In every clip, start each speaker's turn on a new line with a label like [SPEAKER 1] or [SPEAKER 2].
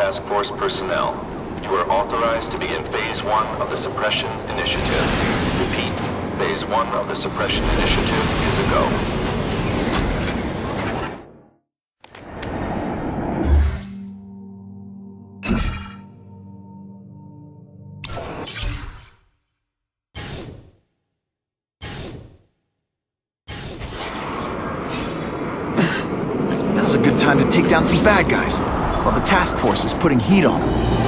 [SPEAKER 1] Task Force personnel. You are authorized to begin Phase 1 of the Suppression Initiative. Repeat, Phase 1 of the Suppression Initiative is a go.
[SPEAKER 2] Now's a good time to take down some bad guys, while the task force is putting heat on them.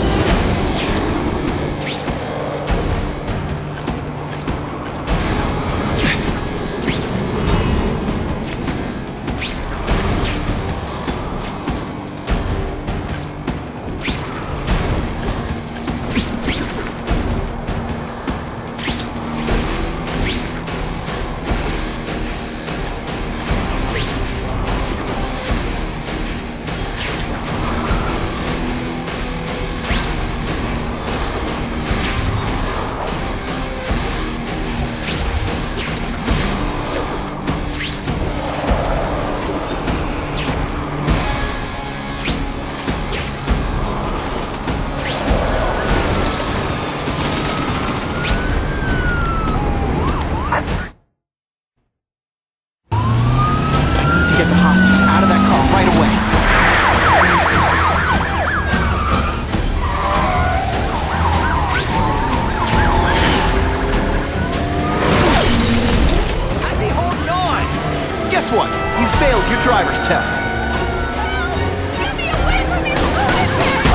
[SPEAKER 2] Guess what? You failed your driver's test.
[SPEAKER 3] Get me away from these lunatics!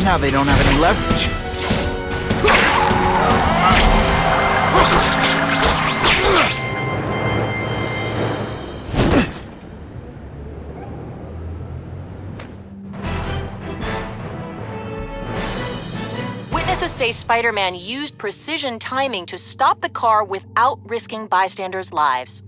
[SPEAKER 2] Now they don't have any leverage.
[SPEAKER 4] Witnesses say Spider-Man used precision timing to stop the car without risking bystanders' lives.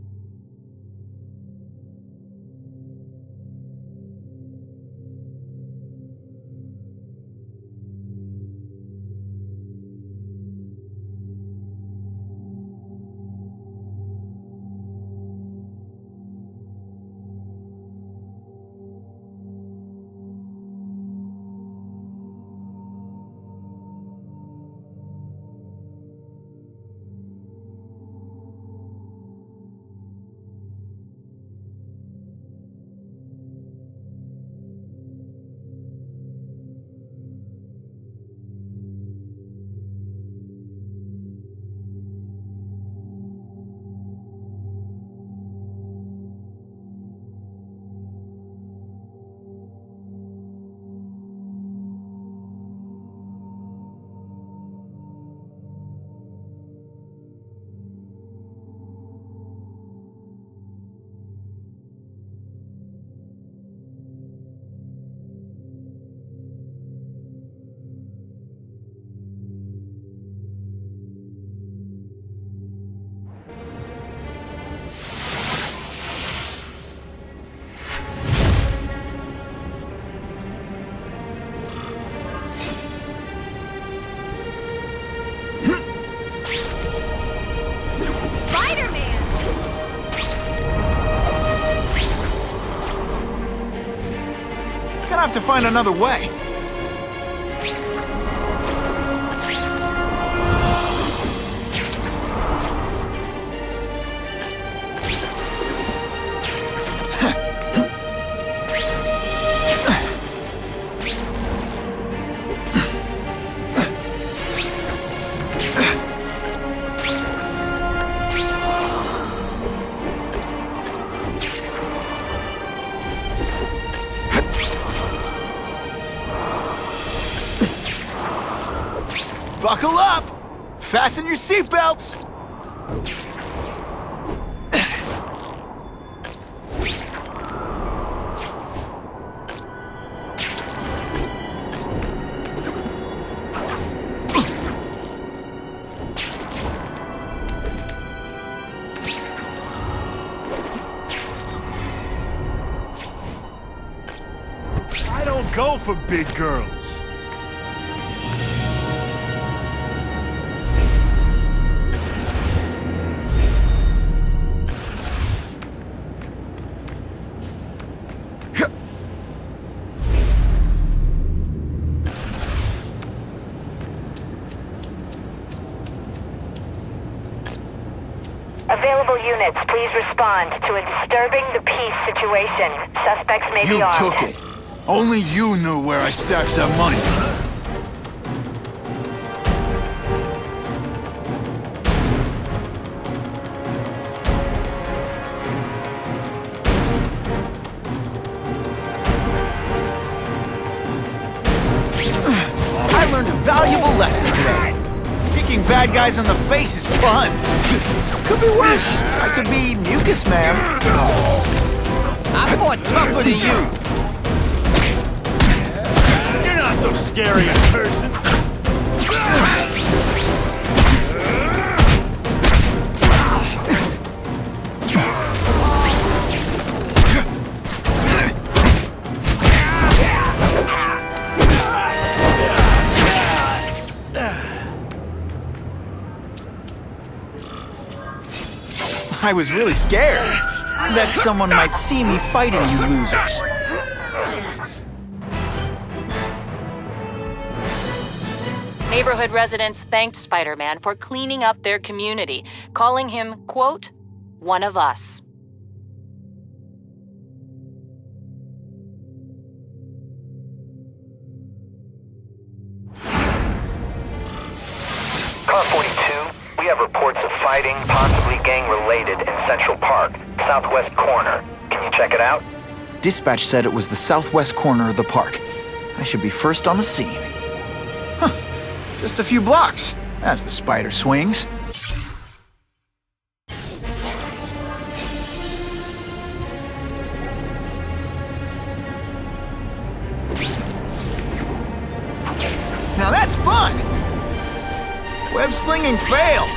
[SPEAKER 2] Gonna have to find another way. Buckle up! Fasten your seatbelts!
[SPEAKER 5] I don't go for big girls.
[SPEAKER 6] Available units, please respond to a disturbing the peace situation. Suspects may be
[SPEAKER 5] You
[SPEAKER 6] armed.
[SPEAKER 5] took it. Only you knew where I stashed that money.
[SPEAKER 2] I learned a valuable lesson today. Kicking bad guys in the face is fun. Could be worse. I could be Mucus Man.
[SPEAKER 7] I fought tougher than you.
[SPEAKER 5] You're not so scary in person.
[SPEAKER 2] I was really scared that someone might see me fighting you losers.
[SPEAKER 4] Neighborhood residents thanked Spider-Man for cleaning up their community, calling him, quote, one of us.
[SPEAKER 8] Car 42, we have reports of fighting, possibly gang-related, in Central Park, southwest corner. Can you check it out?
[SPEAKER 2] Dispatch said it was the southwest corner of the park. I should be first on the scene. Huh. Just a few blocks, as the spider swings. Now that's fun! Web slinging fail!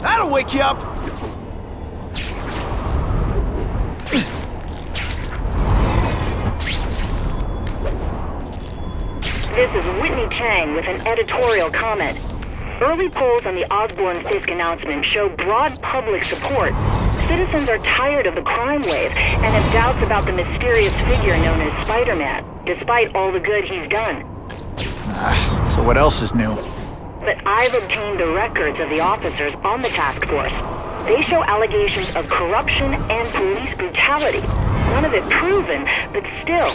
[SPEAKER 2] That'll wake you up!
[SPEAKER 6] This is Whitney Chang with an editorial comment. Early polls on the Osborne Fisk announcement show broad public support. Citizens are tired of the crime wave and have doubts about the mysterious figure known as Spider-Man, despite all the good he's done.
[SPEAKER 2] So what else is new?
[SPEAKER 6] But I've obtained the records of the officers on the task force. They show allegations of corruption and police brutality. None of it proven, but still.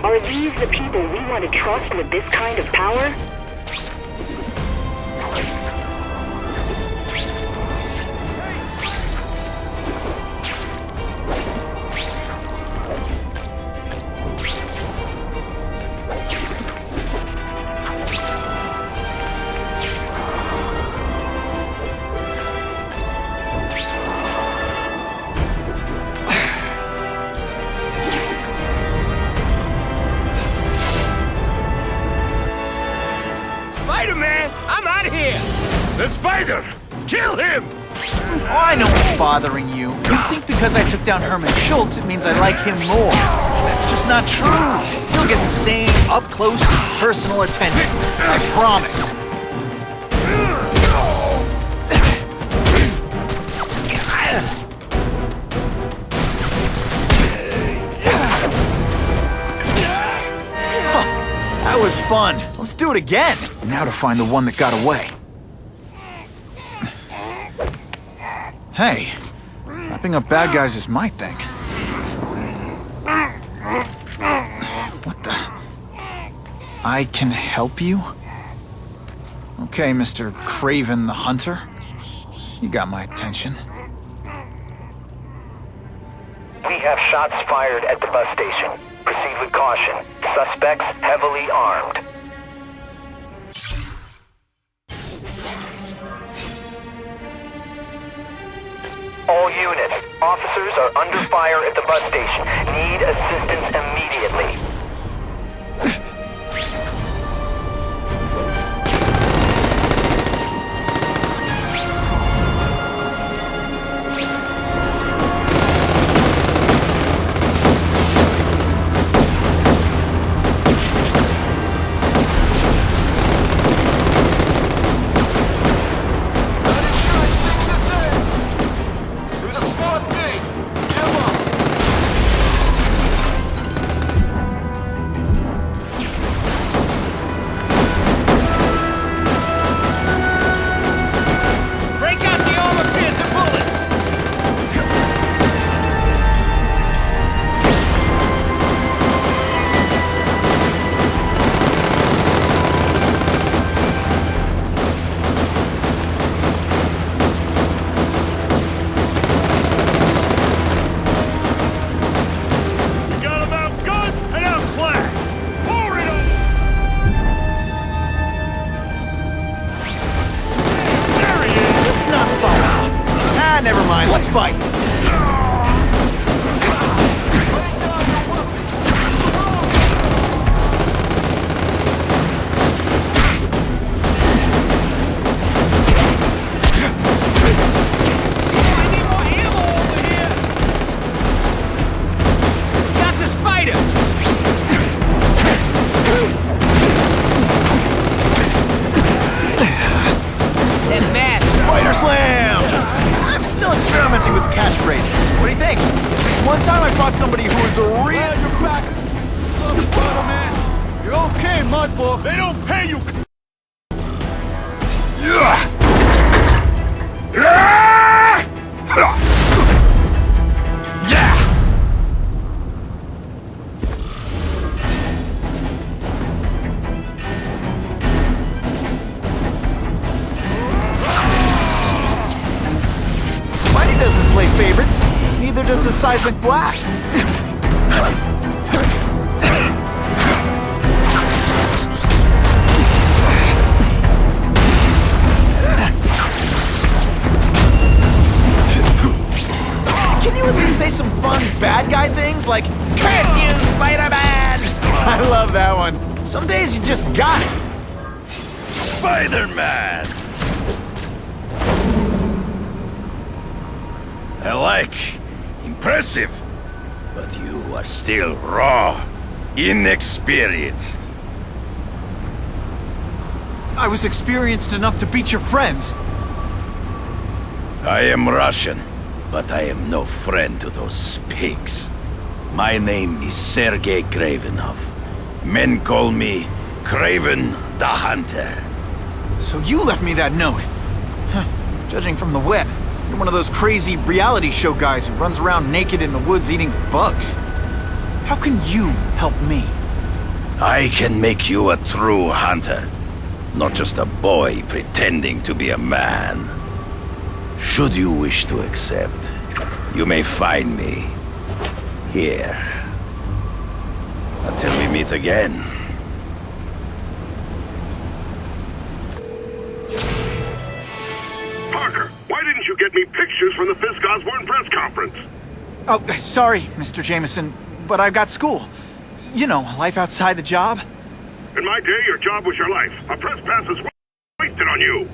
[SPEAKER 6] Are these the people we want to trust with this kind of power?
[SPEAKER 7] Spider-Man, I'm out of here!
[SPEAKER 5] The spider! Kill him!
[SPEAKER 2] Oh, I know what's bothering you. You think because I took down Herman Schultz, it means I like him more. That's just not true. You'll get the same up-close, personal attention. I promise. That was fun. Let's do it again. Now to find the one that got away. Hey, Wrapping up bad guys is my thing. What the? I can help you? Okay, Mr. Kraven the Hunter. You got my attention.
[SPEAKER 8] We have shots fired at the bus station. Proceed with caution. Suspects heavily armed. All units, officers are under fire at the bus station. Need assistance immediately.
[SPEAKER 2] Never mind, let's fight!
[SPEAKER 7] Got the spider! And mask!
[SPEAKER 2] Spider slam! I'm still experimenting with the catchphrases. What do you think? This one time I fought somebody who was a real...
[SPEAKER 5] You're back. Look, Spider-Man. You're okay, Mudball. They don't pay you.
[SPEAKER 2] Doesn't play favorites. Neither does the seismic blast. Can you at least say some fun bad guy things like, "Curse you, Spider-Man"? I love that one. Some days you just got it.
[SPEAKER 5] Spider-Man. I like. Impressive. But you are still raw. Inexperienced.
[SPEAKER 2] I was experienced enough to beat your friends.
[SPEAKER 5] I am Russian, but I am no friend to those pigs. My name is Sergei Kravenov. Men call me Kraven the Hunter.
[SPEAKER 2] So you left me that note. Huh. Judging from the web, you're one of those crazy reality show guys who runs around naked in the woods eating bugs. How can you help me?
[SPEAKER 5] I can make you a true hunter, not just a boy pretending to be a man. Should you wish to accept, you may find me here. Until we meet again.
[SPEAKER 9] Parker, why didn't you get me pictures from the Fisk Osborne press conference?
[SPEAKER 2] Oh, sorry, Mr. Jameson, but I've got school. You know, life outside the job.
[SPEAKER 9] In my day, your job was your life. A press pass is wasted on you.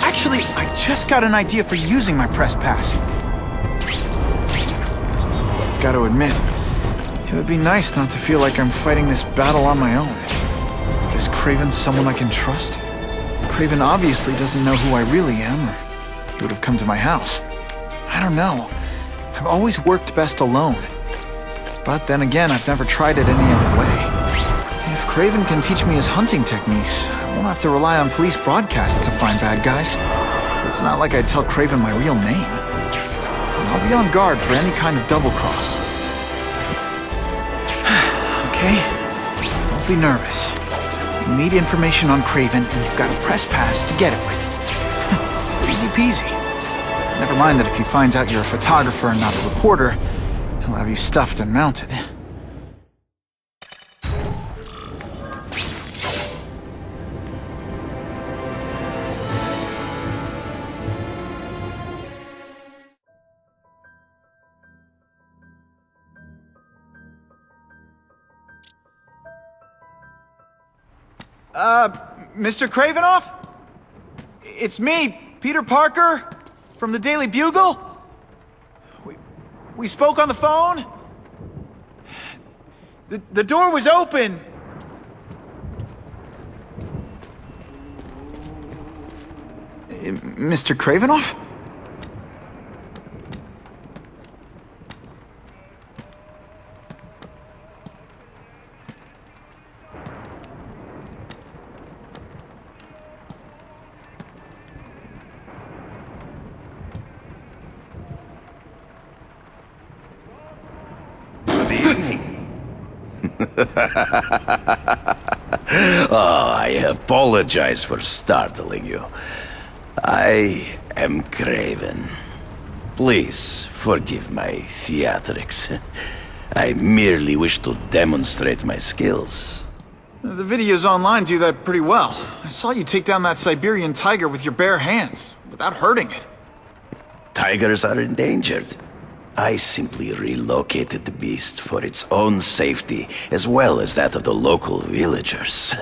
[SPEAKER 2] Actually, I just got an idea for using my press pass. I've got to admit, it would be nice not to feel like I'm fighting this battle on my own. But is Kraven someone I can trust? Kraven obviously doesn't know who I really am, or he would have come to my house. I don't know. I've always worked best alone. But then again, I've never tried it any other way. If Kraven can teach me his hunting techniques, I won't have to rely on police broadcasts to find bad guys. It's not like I'd tell Kraven my real name. I'll be on guard for any kind of double-cross. Okay? Don't be nervous. You need information on Kraven, and you've got a press pass to get it with. Easy peasy. Never mind that if he finds out you're a photographer and not a reporter, he'll have you stuffed and mounted. Mr. Kravinoff? It's me, Peter Parker, from the Daily Bugle. We spoke on the phone. The door was open. Mr. Kravinoff?
[SPEAKER 5] Oh, I apologize for startling you. I am Kraven. Please forgive my theatrics. I merely wish to demonstrate my skills.
[SPEAKER 2] The videos online do that pretty well. I saw you take down that Siberian tiger with your bare hands, without hurting it.
[SPEAKER 5] Tigers are endangered. I simply relocated the beast for its own safety, as well as that of the local villagers.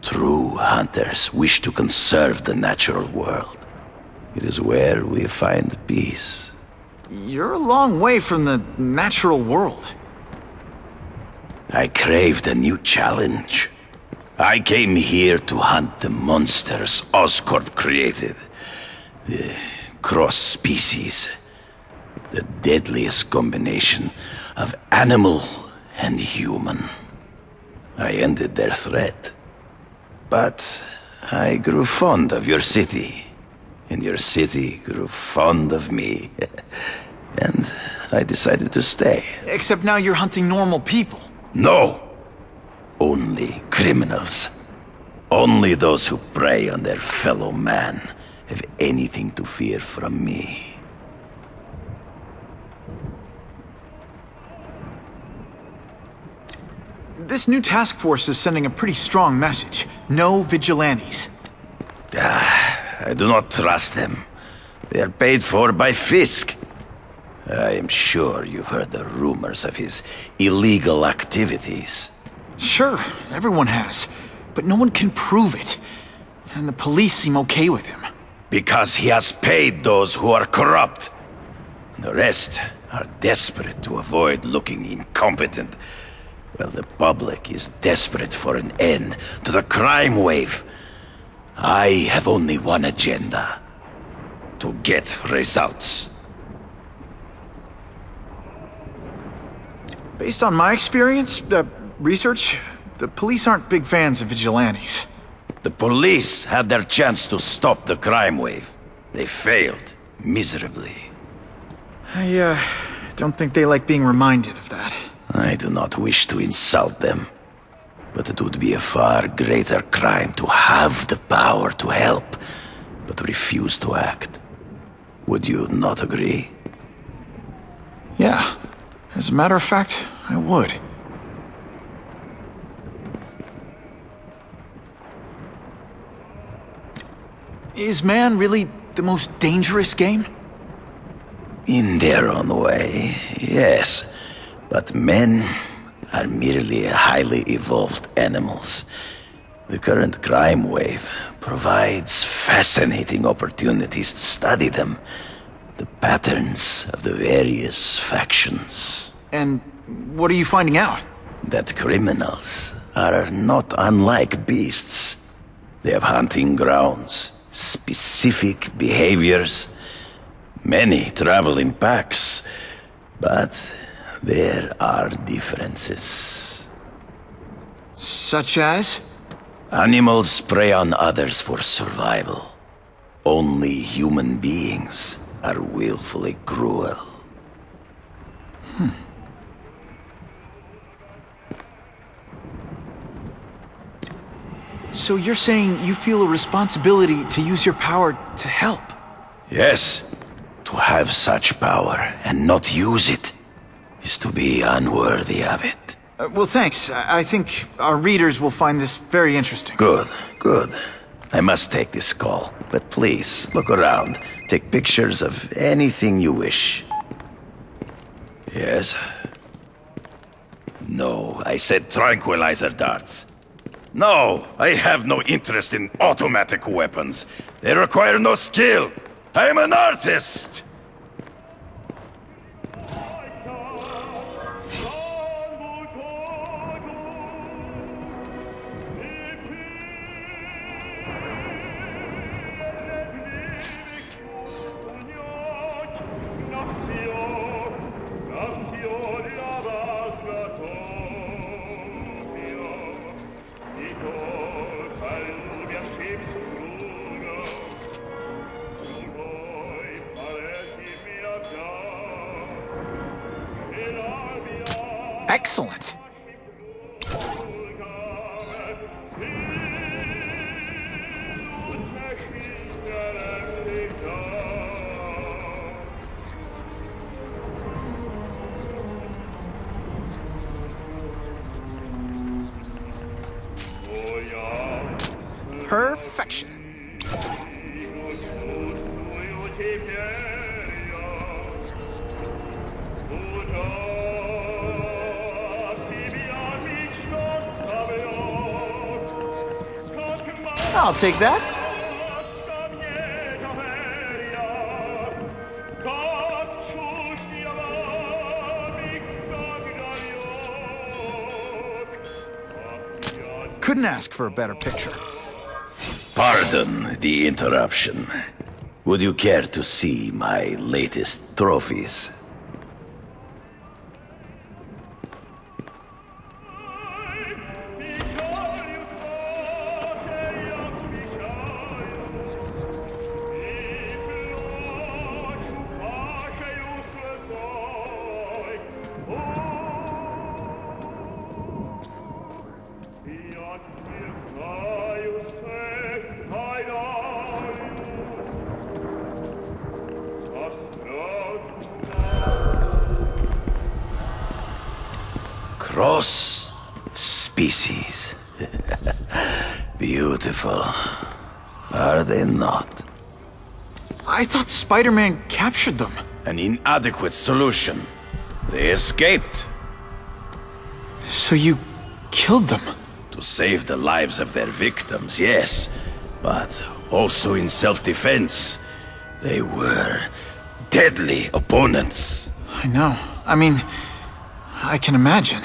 [SPEAKER 5] True hunters wish to conserve the natural world. It is where we find peace.
[SPEAKER 2] You're a long way from the natural world.
[SPEAKER 5] I craved a new challenge. I came here to hunt the monsters Oscorp created. The cross-species. The deadliest combination of animal and human. I ended their threat. But I grew fond of your city. And your city grew fond of me. And I decided to stay.
[SPEAKER 2] Except now you're hunting normal people.
[SPEAKER 5] No! Only criminals. Only those who prey on their fellow man have anything to fear from me.
[SPEAKER 2] This new task force is sending a pretty strong message. No vigilantes.
[SPEAKER 5] I do not trust them. They are paid for by Fisk. I am sure you've heard the rumors of his illegal activities.
[SPEAKER 2] Sure, everyone has. But no one can prove it. And the police seem okay with him.
[SPEAKER 5] Because he has paid those who are corrupt. The rest are desperate to avoid looking incompetent. Well, the public is desperate for an end to the crime wave. I have only one agenda. To get results.
[SPEAKER 2] Based on my experience, research, the police aren't big fans of vigilantes.
[SPEAKER 5] The police had their chance to stop the crime wave. They failed miserably.
[SPEAKER 2] I don't think they like being reminded of that.
[SPEAKER 5] I do not wish to insult them, but it would be a far greater crime to have the power to help, but refuse to act. Would you not agree?
[SPEAKER 2] Yeah. As a matter of fact, I would. Is man really the most dangerous game?
[SPEAKER 5] In their own way, yes. But men are merely highly evolved animals. The current crime wave provides fascinating opportunities to study them. The patterns of the various factions.
[SPEAKER 2] And what are you finding out?
[SPEAKER 5] That criminals are not unlike beasts. They have hunting grounds, specific behaviors. Many travel in packs, but there are differences.
[SPEAKER 2] Such as?
[SPEAKER 5] Animals prey on others for survival. Only human beings are willfully cruel.
[SPEAKER 2] So you're saying you feel a responsibility to use your power to help?
[SPEAKER 5] Yes, to have such power and not use it is to be unworthy of it.
[SPEAKER 2] Well, thanks. I think our readers will find this very interesting.
[SPEAKER 5] Good, good. I must take this call, but please, look around. Take pictures of anything you wish. Yes? No, I said tranquilizer darts. No, I have no interest in automatic weapons. They require no skill. I am an artist!
[SPEAKER 2] Excellent. Perfection. I'll take that. Couldn't ask for a better picture.
[SPEAKER 5] Pardon the interruption. Would you care to see my latest trophies? Cross species. Beautiful. Are they not?
[SPEAKER 2] I thought Spider-Man captured them.
[SPEAKER 5] An inadequate solution. They escaped.
[SPEAKER 2] So you killed them?
[SPEAKER 5] To save the lives of their victims, yes. But also in self-defense. They were deadly opponents.
[SPEAKER 2] I know. I mean, I can imagine.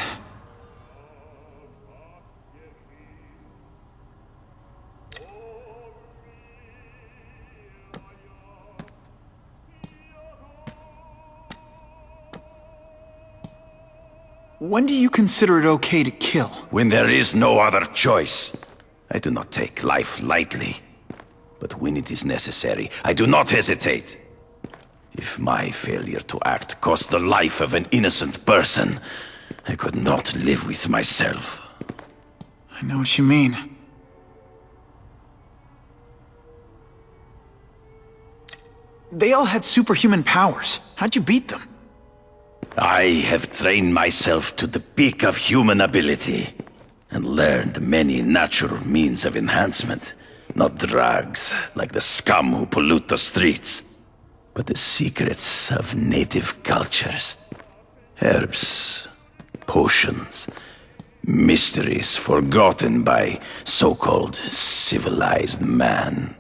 [SPEAKER 2] When do you consider it okay to kill?
[SPEAKER 5] When there is no other choice. I do not take life lightly. But when it is necessary, I do not hesitate. If my failure to act cost the life of an innocent person, I could not live with myself.
[SPEAKER 2] I know what you mean. They all had superhuman powers. How'd you beat them?
[SPEAKER 5] I have trained myself to the peak of human ability, and learned many natural means of enhancement. Not drugs, like the scum who pollute the streets, but the secrets of native cultures. Herbs, potions, mysteries forgotten by so-called civilized man.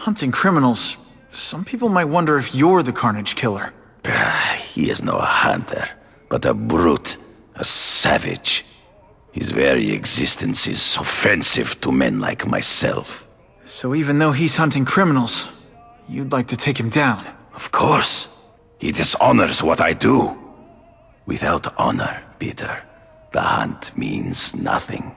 [SPEAKER 2] Hunting criminals. Some people might wonder if you're the Carnage Killer.
[SPEAKER 5] He is no hunter, but a brute, a savage. His very existence is offensive to men like myself.
[SPEAKER 2] So even though he's hunting criminals, you'd like to take him down?
[SPEAKER 5] Of course. He dishonors what I do. Without honor, Peter, the hunt means nothing.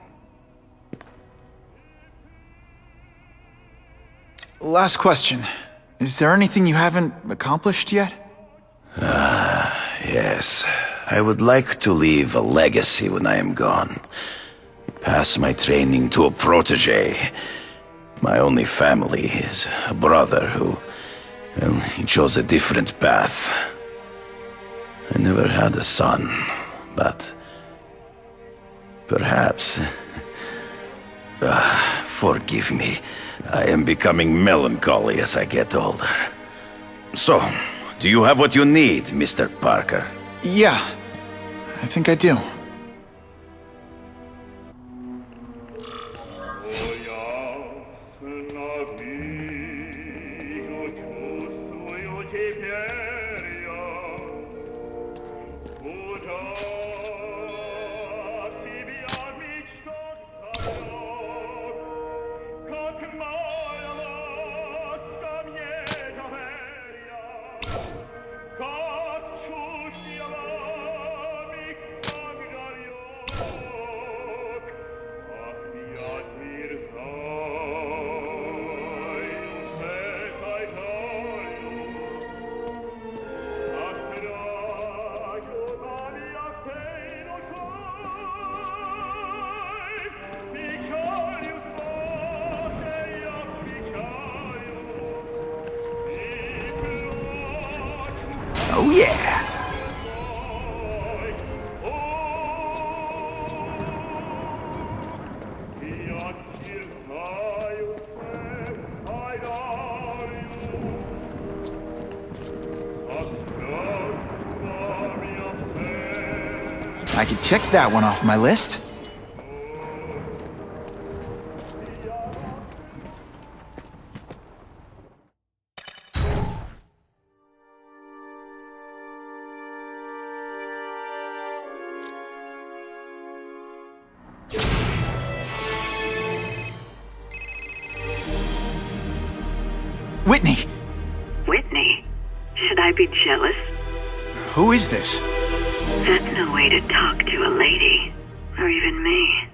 [SPEAKER 2] Last question. Is there anything you haven't accomplished yet?
[SPEAKER 5] Yes. I would like to leave a legacy when I am gone. Pass my training to a protege. My only family is a brother who... well, he chose a different path. I never had a son, but... perhaps... forgive me. I am becoming melancholy as I get older. So, do you have what you need, Mr. Parker?
[SPEAKER 2] Yeah, I think I do. Oh yeah! I can check that one off my list. Whitney!
[SPEAKER 10] Whitney? Should I be jealous?
[SPEAKER 2] Who is this?
[SPEAKER 10] That's no way to talk to a lady. Or even me.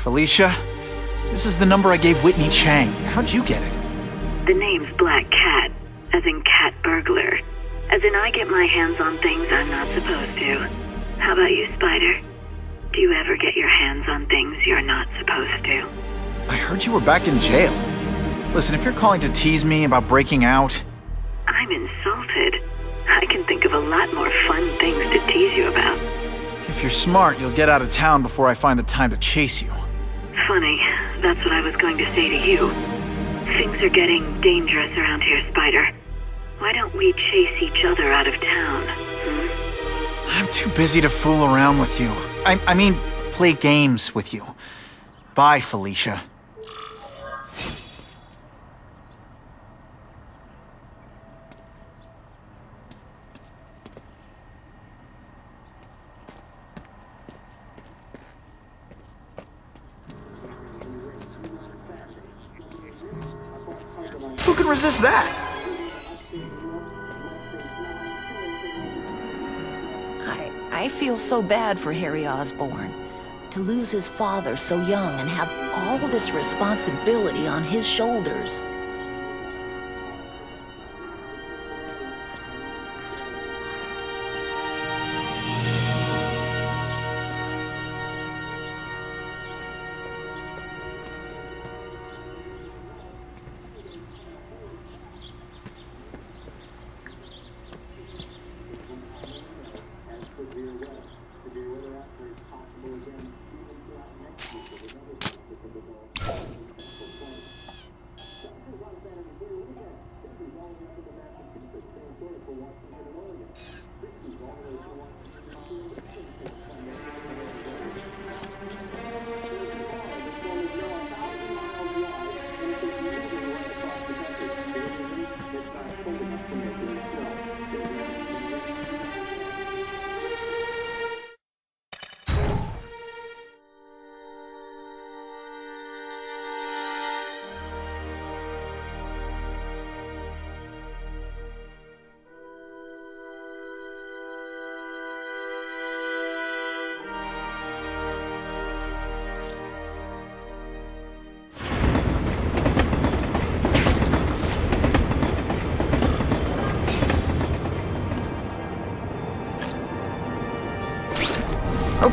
[SPEAKER 2] Felicia? This is the number I gave Whitney Chang. How'd you get it?
[SPEAKER 10] The name's Black Cat, as in cat burglar. As in I get my hands on things I'm not supposed to. How about you, Spider? Do you ever get your hands on things you're not supposed to?
[SPEAKER 2] I heard you were back in jail. Listen, if you're calling to tease me about breaking out...
[SPEAKER 10] I'm insulted. I can think of a lot more fun things to tease you about.
[SPEAKER 2] If you're smart, you'll get out of town before I find the time to chase you.
[SPEAKER 10] Funny, that's what I was going to say to you. Things are getting dangerous around here, Spider. Why don't we chase each other out of town,
[SPEAKER 2] I'm too busy to fool around with you. I mean, play games with you. Bye, Felicia. Who can resist that?
[SPEAKER 11] I feel so bad for Harry Osborne. To lose his father so young and have all this responsibility on his shoulders.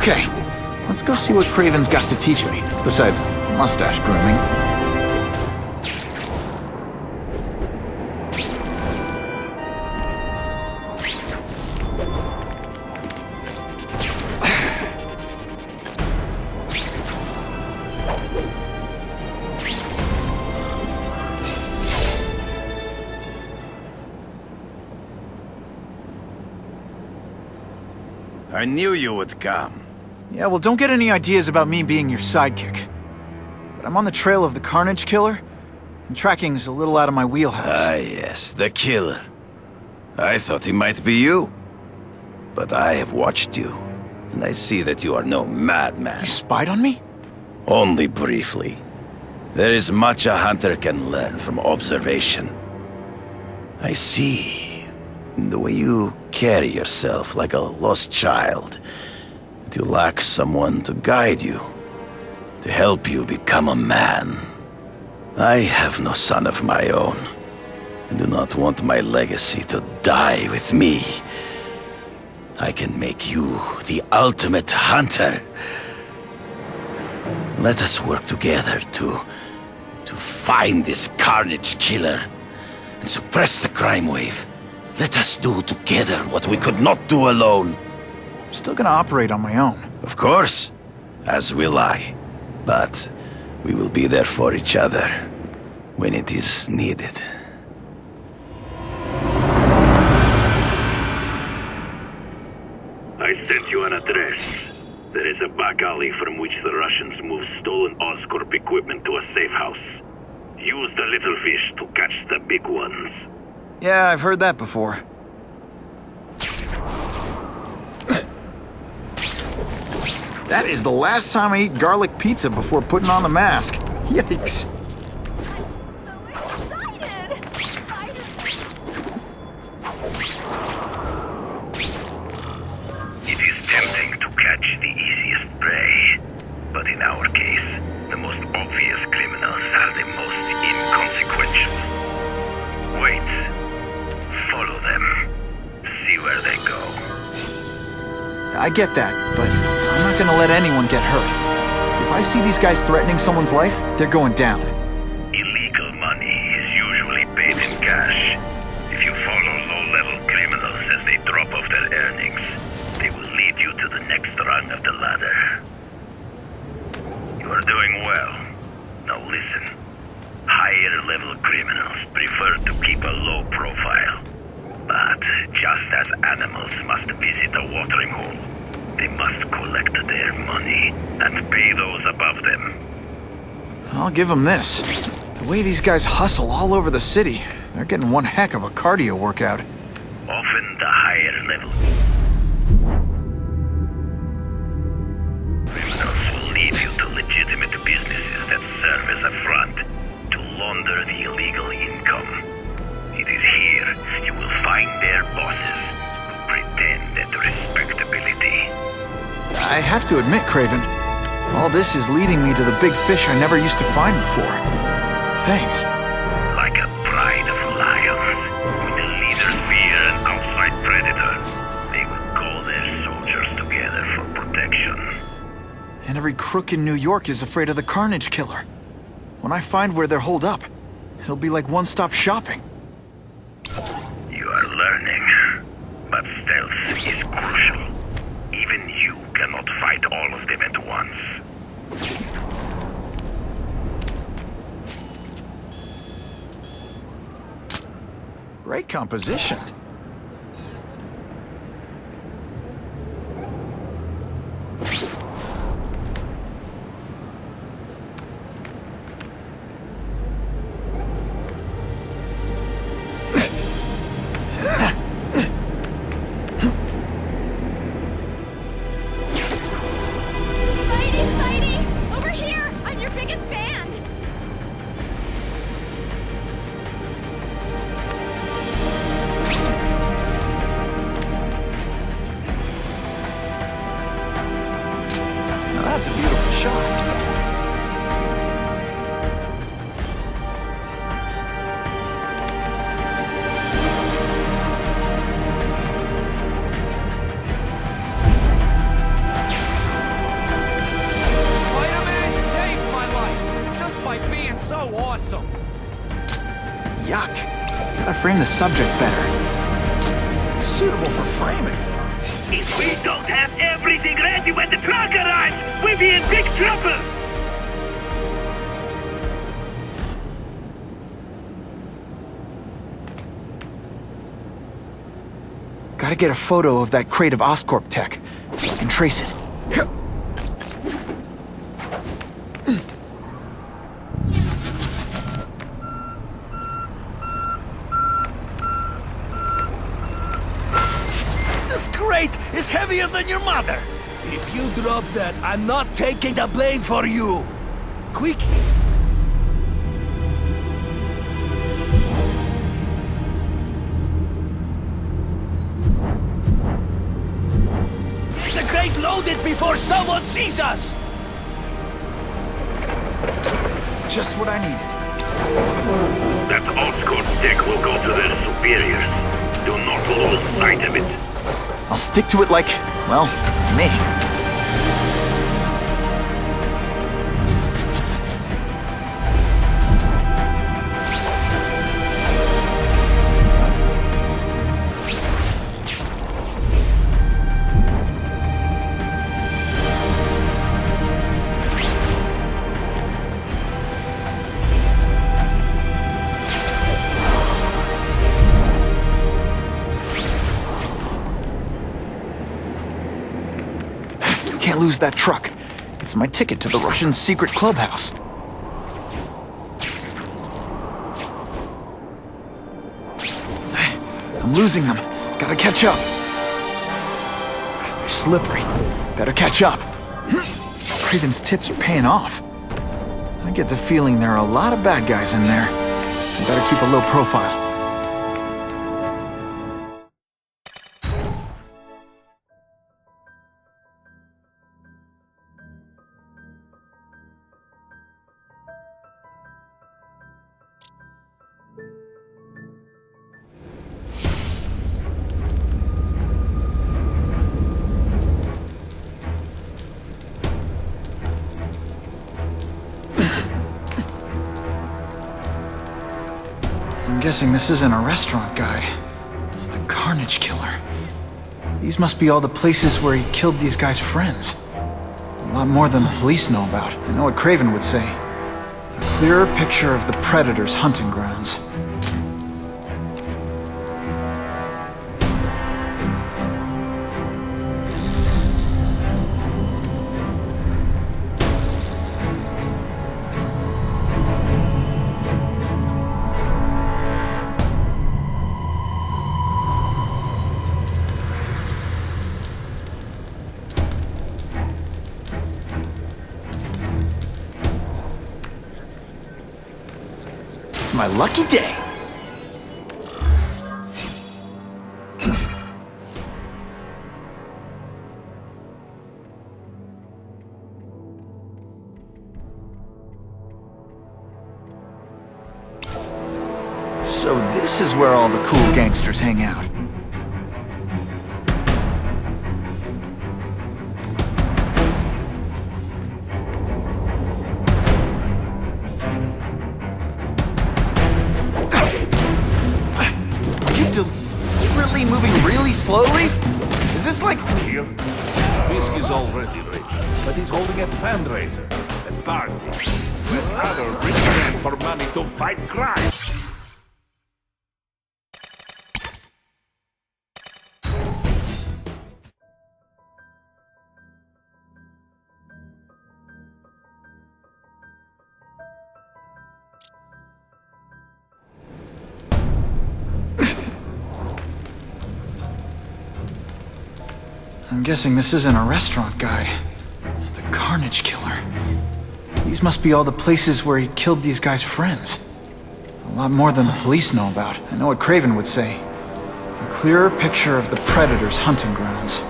[SPEAKER 2] Okay, let's go see what Kraven's got to teach me, besides mustache grooming.
[SPEAKER 5] I knew you would come.
[SPEAKER 2] Yeah, well, don't get any ideas about me being your sidekick. But I'm on the trail of the Carnage Killer, and tracking's a little out of my wheelhouse.
[SPEAKER 5] Ah, yes, the killer. I thought he might be you. But I have watched you, and I see that you are no madman.
[SPEAKER 2] You spied on me?
[SPEAKER 5] Only briefly. There is much a hunter can learn from observation. I see the way you carry yourself like a lost child, that you lack someone to guide you, to help you become a man. I have no son of my own. I do not want my legacy to die with me. I can make you the ultimate hunter. Let us work together to find this Carnage Killer and suppress the crime wave. Let us do together what we could not do alone.
[SPEAKER 2] I'm still gonna operate on my own.
[SPEAKER 5] Of course, as will I. But we will be there for each other when it is needed.
[SPEAKER 9] I sent you an address. There is a back alley from which the Russians move stolen Oscorp equipment to a safe house. Use the little fish to catch the big ones.
[SPEAKER 2] Yeah, I've heard that before. That is the last time I eat garlic pizza before putting on the mask. Yikes.
[SPEAKER 9] It is tempting to catch the easiest prey, but in our case, the most obvious criminals are the most inconsequential. Wait. Follow them. See where they go.
[SPEAKER 2] I get that, but I'm not gonna let anyone get hurt. If I see these guys threatening someone's life, they're going down.
[SPEAKER 9] Illegal money is usually paid in cash. If you follow low-level criminals as they drop off their earnings, they will lead you to the next rung of the ladder. You are doing well. Now listen. Higher-level criminals prefer to keep a low profile. But just as animals must visit a watering hole, they must collect their money and pay those above them.
[SPEAKER 2] I'll give them this. The way these guys hustle all over the city, they're getting one heck of a cardio workout.
[SPEAKER 9] Often the higher level criminals will lead you to legitimate businesses that serve as a front to launder the illegal income. It is here you will find their bosses who pretend at respectability.
[SPEAKER 2] I have to admit, Kraven, all this is leading me to the big fish I never used to find before. Thanks.
[SPEAKER 9] Like a pride of lions, when the leaders fear an outside predator, they will call their soldiers together for protection.
[SPEAKER 2] And every crook in New York is afraid of the Carnage Killer. When I find where they're holed up, it'll be like one-stop shopping.
[SPEAKER 9] You are learning, but stealth is crucial. Even you cannot fight all of them at once.
[SPEAKER 2] Great composition. That's a beautiful shot.
[SPEAKER 7] so awesome.
[SPEAKER 2] Yuck. Gotta frame the subject better. Suitable for framing.
[SPEAKER 9] If we don't have everything ready when the truck arrives, we'll be in big trouble!
[SPEAKER 2] Gotta get a photo of that crate of Oscorp tech, so I can trace it.
[SPEAKER 5] This crate is heavier than your mother!
[SPEAKER 7] If you drop that, I'm not taking the blame for you. Quick! The crate loaded before someone sees us!
[SPEAKER 2] Just what I needed.
[SPEAKER 9] That Oscorp tech will go to their superiors. Do not lose sight of it.
[SPEAKER 2] I'll stick to it like, well, me. Can't lose that truck. It's my ticket to the Russian secret clubhouse. I'm losing them. Gotta catch up. They're slippery. Better catch up. Kraven's tips are paying off. I get the feeling there are a lot of bad guys in there. I better keep a low profile. I'm guessing this isn't a restaurant guide. The Carnage Killer. These must be all the places where he killed these guys' friends. A lot more than the police know about. I know what Kraven would say. A clearer picture of the Predator's hunting grounds. It's my lucky day. So this is where all the cool gangsters hang out. Deliberately moving really slowly? Is this like...
[SPEAKER 9] Here, Fisk is already rich, but he's holding a fundraiser, a party, with other rich men for money to fight crime.
[SPEAKER 2] I'm guessing this isn't a restaurant guide. The Carnage Killer. These must be all the places where he killed these guys' friends. A lot more than the police know about. I know what Kraven would say. A clearer picture of the Predator's hunting grounds.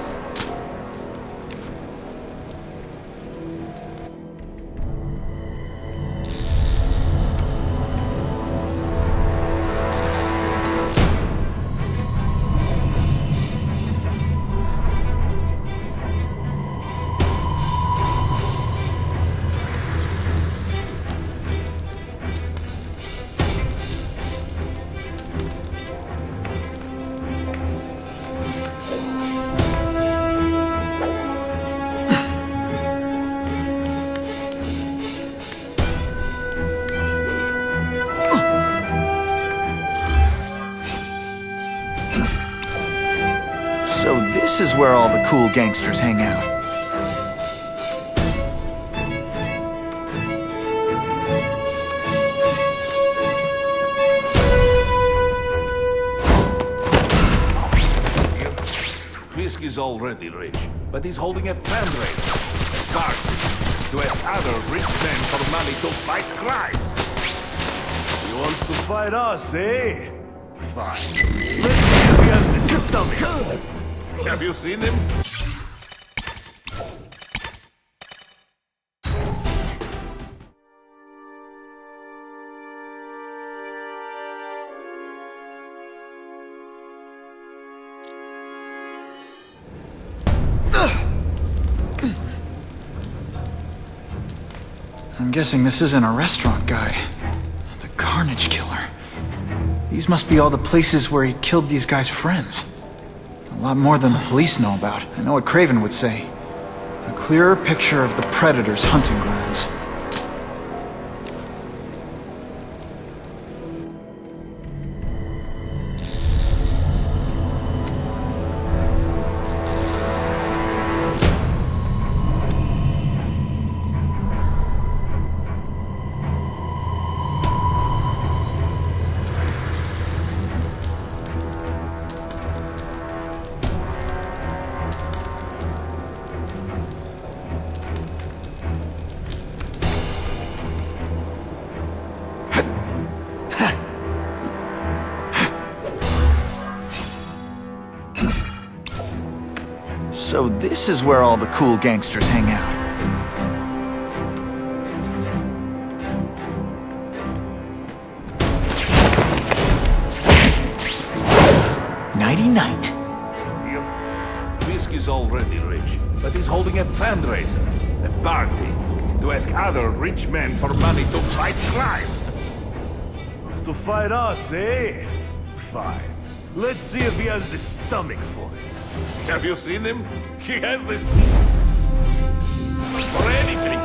[SPEAKER 2] this is where all the cool gangsters hang out.
[SPEAKER 9] Fisk is already rich, but he's holding a fundraiser. A party to ask other rich men for money to fight crime.
[SPEAKER 7] He wants to fight us, eh? Fine. Let's see if he has the stomach.
[SPEAKER 9] Have you seen him?
[SPEAKER 2] I'm guessing this isn't a restaurant guide. The Carnage Killer. These must be all the places where he killed these guys' friends. A lot more than the police know about. I know what Kraven would say. A clearer picture of the Predator's hunting grounds. So this is where all the cool gangsters hang out. Nighty-night.
[SPEAKER 9] Yep. Fisk is already rich, but he's holding a fundraiser. A party to ask other rich men for money to fight crime.
[SPEAKER 7] Wants to fight us, eh? Fine. Let's see if he has the stomach for it.
[SPEAKER 9] Have you seen him? He has this... for anything.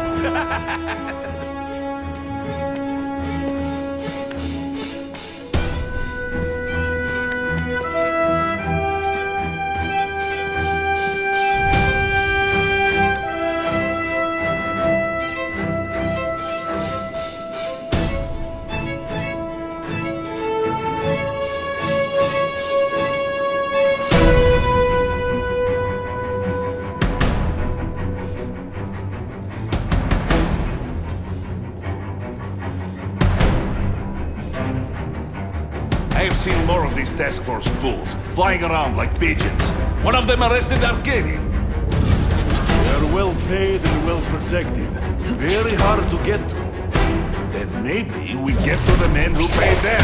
[SPEAKER 12] I've seen more of these task force fools flying around like pigeons. One of them arrested Arcady.
[SPEAKER 7] They're well paid and well protected. Very hard to get to.
[SPEAKER 12] Then maybe we get to the men who paid them.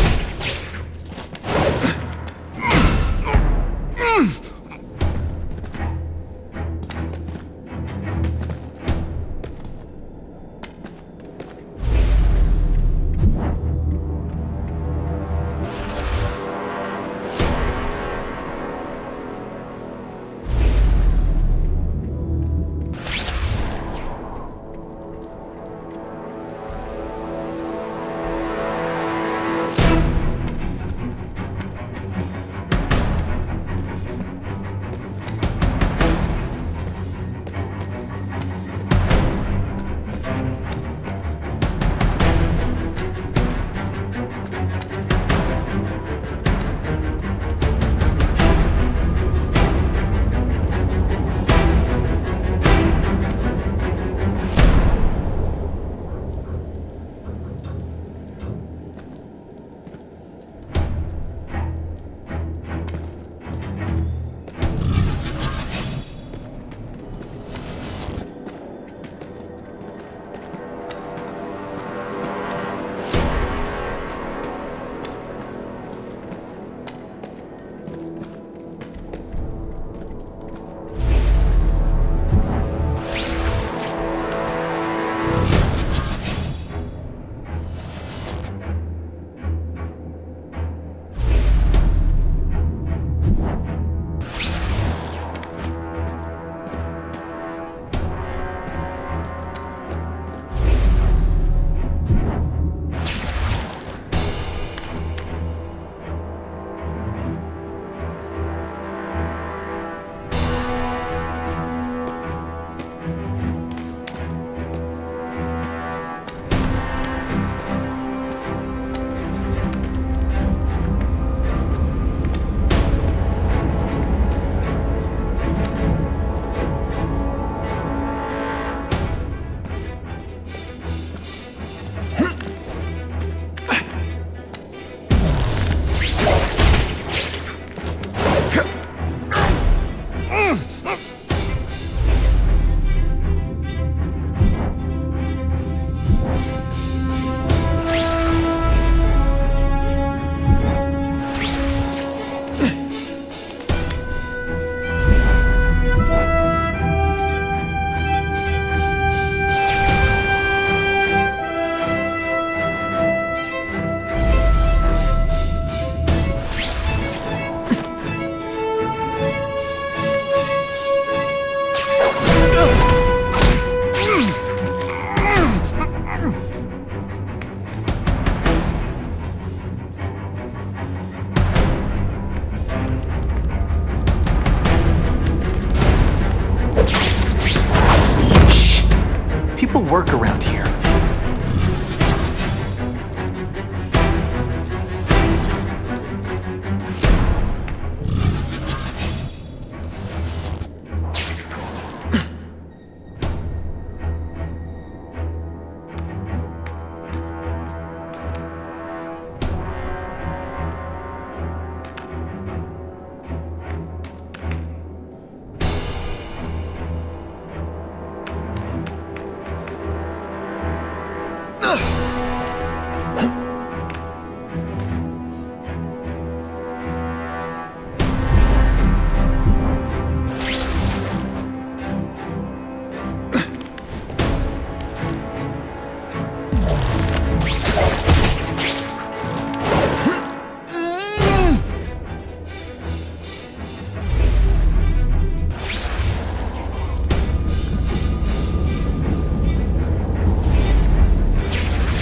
[SPEAKER 2] People work around here.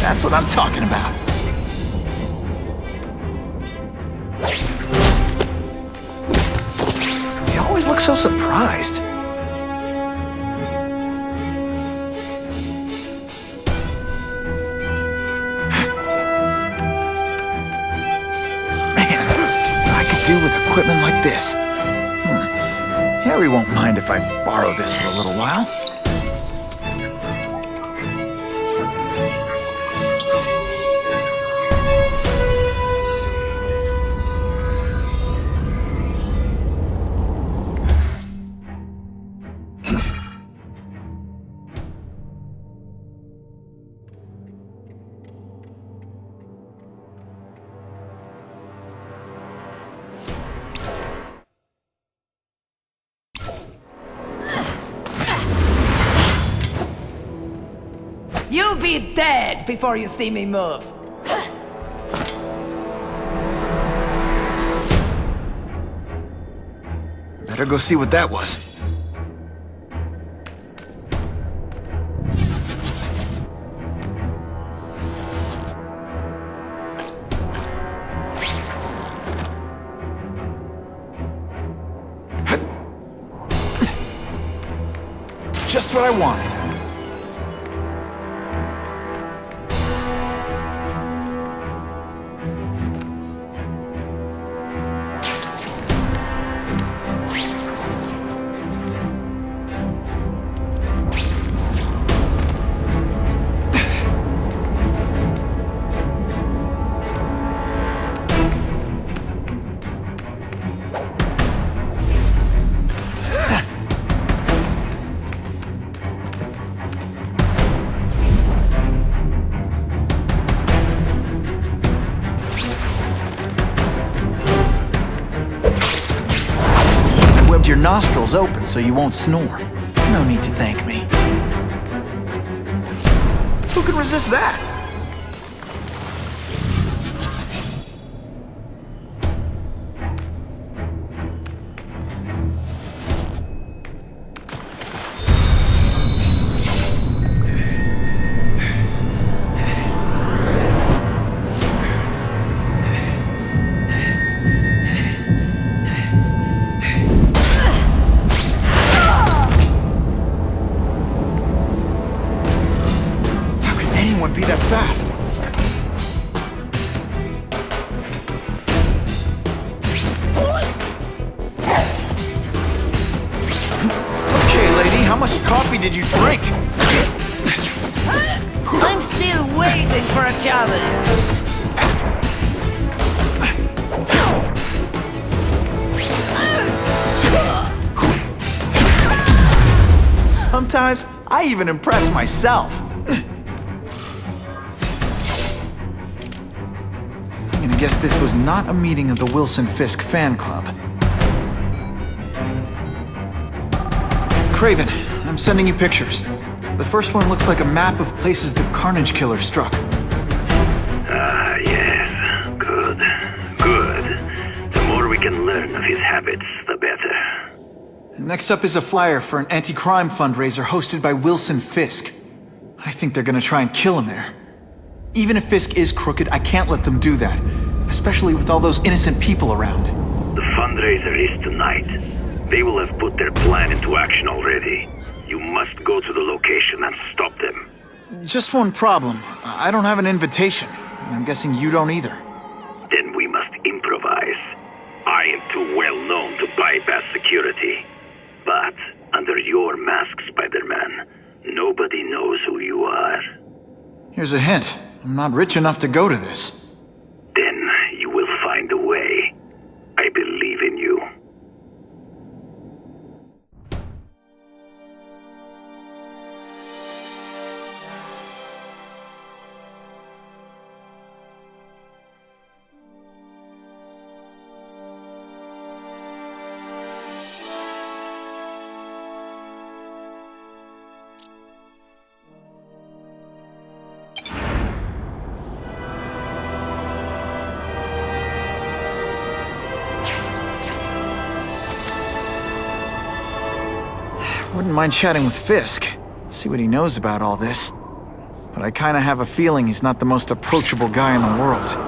[SPEAKER 2] That's what I'm talking about. He always looks so surprised. Man, I could do with equipment like this. Harry won't mind if I borrow this for a little while.
[SPEAKER 3] You'll be dead before you see me move.
[SPEAKER 2] Better go see what that was. Just what I wanted. Your nostrils open so you won't snore. No need to thank me. Who can resist that? Be that fast. Okay, lady, how much coffee did you drink?
[SPEAKER 3] I'm still waiting for a challenge.
[SPEAKER 2] Sometimes I even impress myself. I guess this was not a meeting of the Wilson Fisk fan club. Kraven, I'm sending you pictures. The first one looks like a map of places the Carnage Killer struck.
[SPEAKER 9] Ah, yes. Good. Good. The more we can learn of his habits, the better.
[SPEAKER 2] Next up is a flyer for an anti-crime fundraiser hosted by Wilson Fisk. I think they're gonna try and kill him there. Even if Fisk is crooked, I can't let them do that. Especially with all those innocent people around.
[SPEAKER 9] The fundraiser is tonight. They will have put their plan into action already. You must go to the location and stop them.
[SPEAKER 2] Just one problem. I don't have an invitation. I'm guessing you don't either.
[SPEAKER 9] Then we must improvise. I am too well known to bypass security. But under your mask, Spider-Man, nobody knows who you are.
[SPEAKER 2] Here's a hint. I'm not rich enough to go to this.
[SPEAKER 9] Then you will find a way. I believe in you.
[SPEAKER 2] Wouldn't mind chatting with Fisk, see what he knows about all this. But I kinda have a feeling he's not the most approachable guy in the world.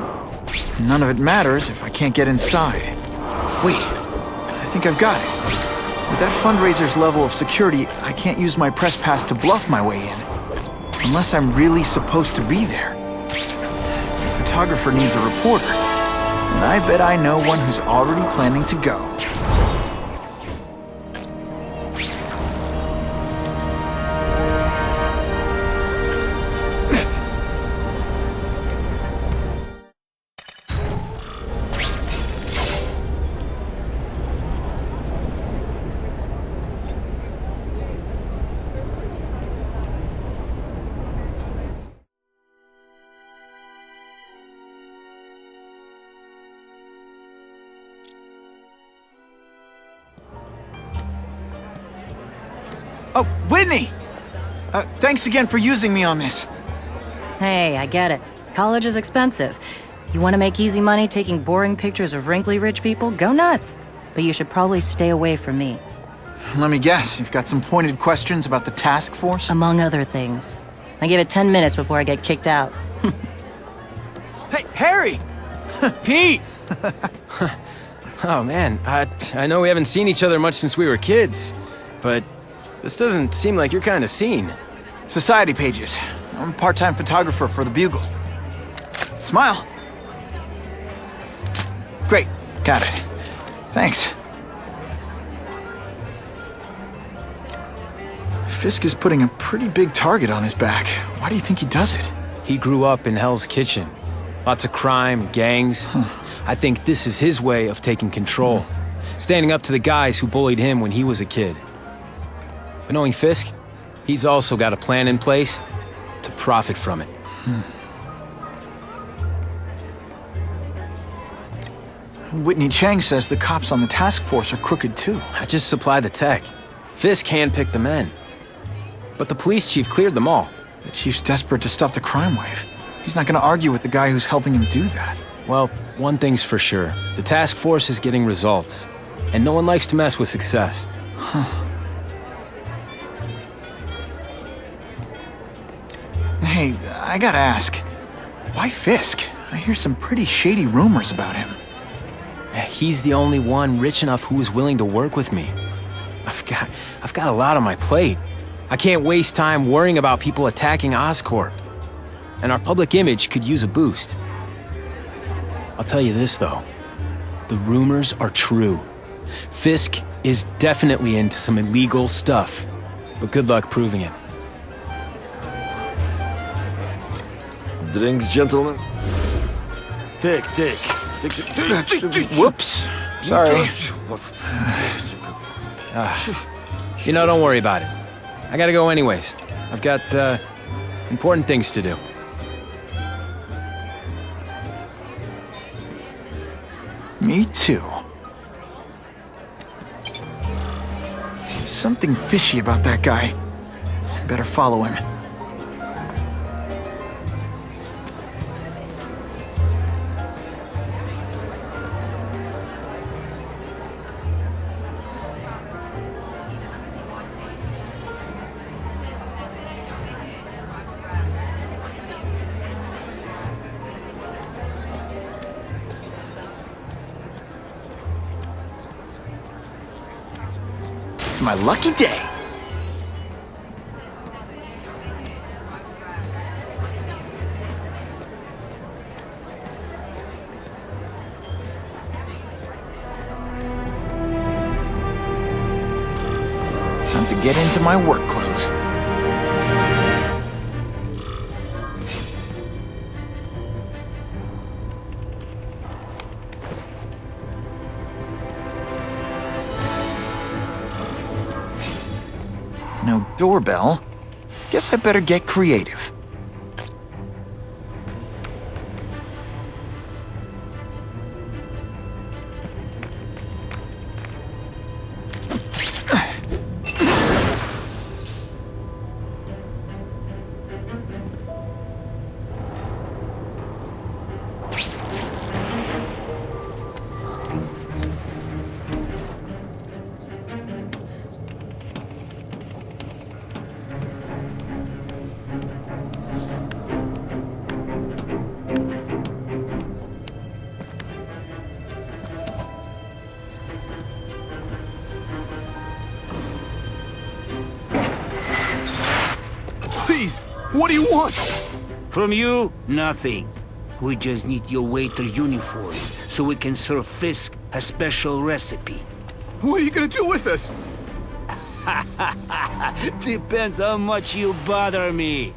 [SPEAKER 2] None of it matters if I can't get inside. Wait, I think I've got it. With that fundraiser's level of security, I can't use my press pass to bluff my way in. Unless I'm really supposed to be there. The photographer needs a reporter, and I bet I know one who's already planning to go. Oh, Whitney! Thanks again for using me on this.
[SPEAKER 4] Hey, I get it. College is expensive. You want to make easy money taking boring pictures of wrinkly rich people? Go nuts. But you should probably stay away from me.
[SPEAKER 2] Let me guess, you've got some pointed questions about the task force?
[SPEAKER 4] Among other things. I give it 10 minutes before I get kicked out.
[SPEAKER 2] Hey, Harry!
[SPEAKER 13] Pete! Oh man, I know we haven't seen each other much since we were kids, but this doesn't seem like your kind of scene.
[SPEAKER 2] Society pages. I'm a part-time photographer for the Bugle. Smile. Great, got it. Thanks. Fisk is putting a pretty big target on his back. Why do you think he does it?
[SPEAKER 13] He grew up in Hell's Kitchen. Lots of crime, gangs. I think this is his way of taking control. Standing up to the guys who bullied him when he was a kid. But knowing Fisk, he's also got a plan in place to profit from it.
[SPEAKER 2] Whitney Chang says the cops on the task force are crooked too.
[SPEAKER 13] I just supply the tech. Fisk handpicked the men. But the police chief cleared them all.
[SPEAKER 2] The chief's desperate to stop the crime wave. He's not gonna argue with the guy who's helping him do that.
[SPEAKER 13] Well, one thing's for sure. The task force is getting results. And no one likes to mess with success.
[SPEAKER 2] Hey, I gotta ask. Why Fisk? I hear some pretty shady rumors about him.
[SPEAKER 13] He's the only one rich enough who is willing to work with me. I've got a lot on my plate. I can't waste time worrying about people attacking Oscorp. And our public image could use a boost. I'll tell you this, though. The rumors are true. Fisk is definitely into some illegal stuff. But good luck proving it.
[SPEAKER 7] Drinks, gentlemen? Take.
[SPEAKER 2] Whoops. Sorry.
[SPEAKER 13] You know, don't worry about it. I gotta go anyways. I've got, important things to do.
[SPEAKER 2] Me too. Something fishy about that guy. Better follow him. It's my lucky day. get into my work clothes. No doorbell. Guess I better get creative.
[SPEAKER 14] Please, what do you want?
[SPEAKER 15] From you, nothing. We just need your waiter uniform so we can serve Fisk a special recipe.
[SPEAKER 14] What are you gonna do with us?
[SPEAKER 15] Depends how much you bother me.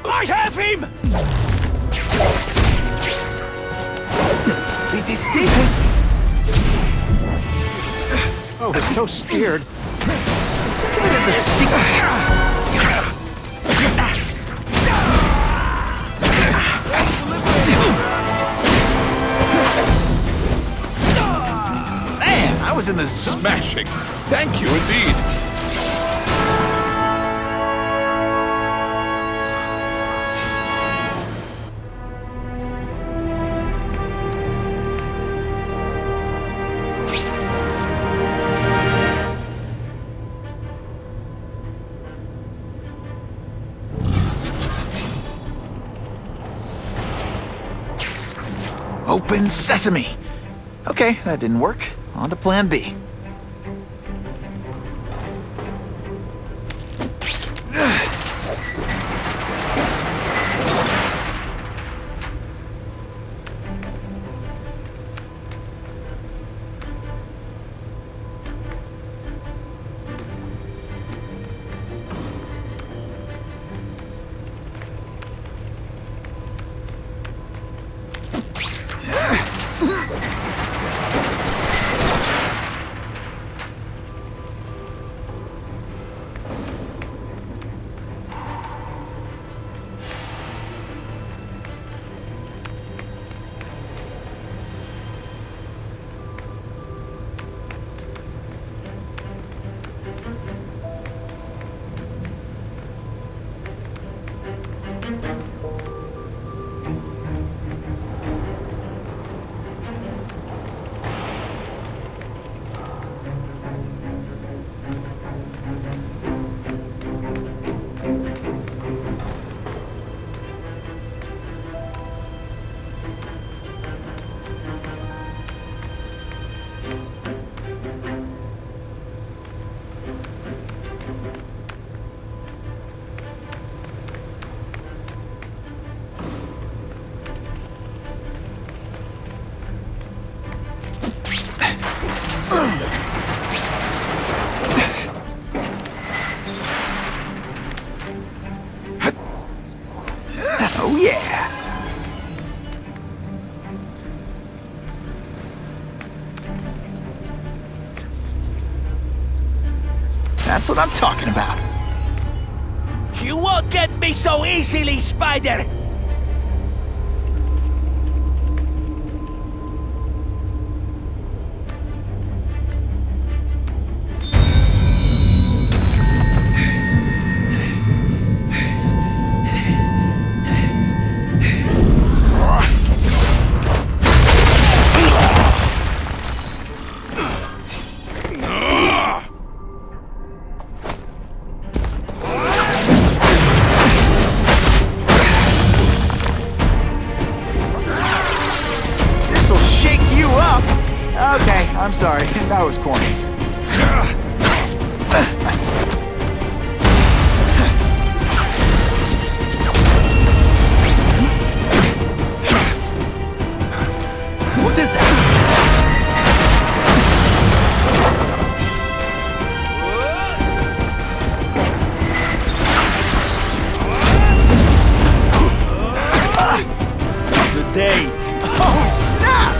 [SPEAKER 2] I have him! It is Stephen!
[SPEAKER 14] I was so scared.
[SPEAKER 2] It is a stick. Man, I was in the
[SPEAKER 12] Smashing! Thank you indeed!
[SPEAKER 2] Open sesame! Okay, that didn't work. On to plan B. Oh yeah! That's what I'm talking about.
[SPEAKER 15] You won't get me so easily, Spider!
[SPEAKER 2] That was corny. What is that? Good day. Oh, snap!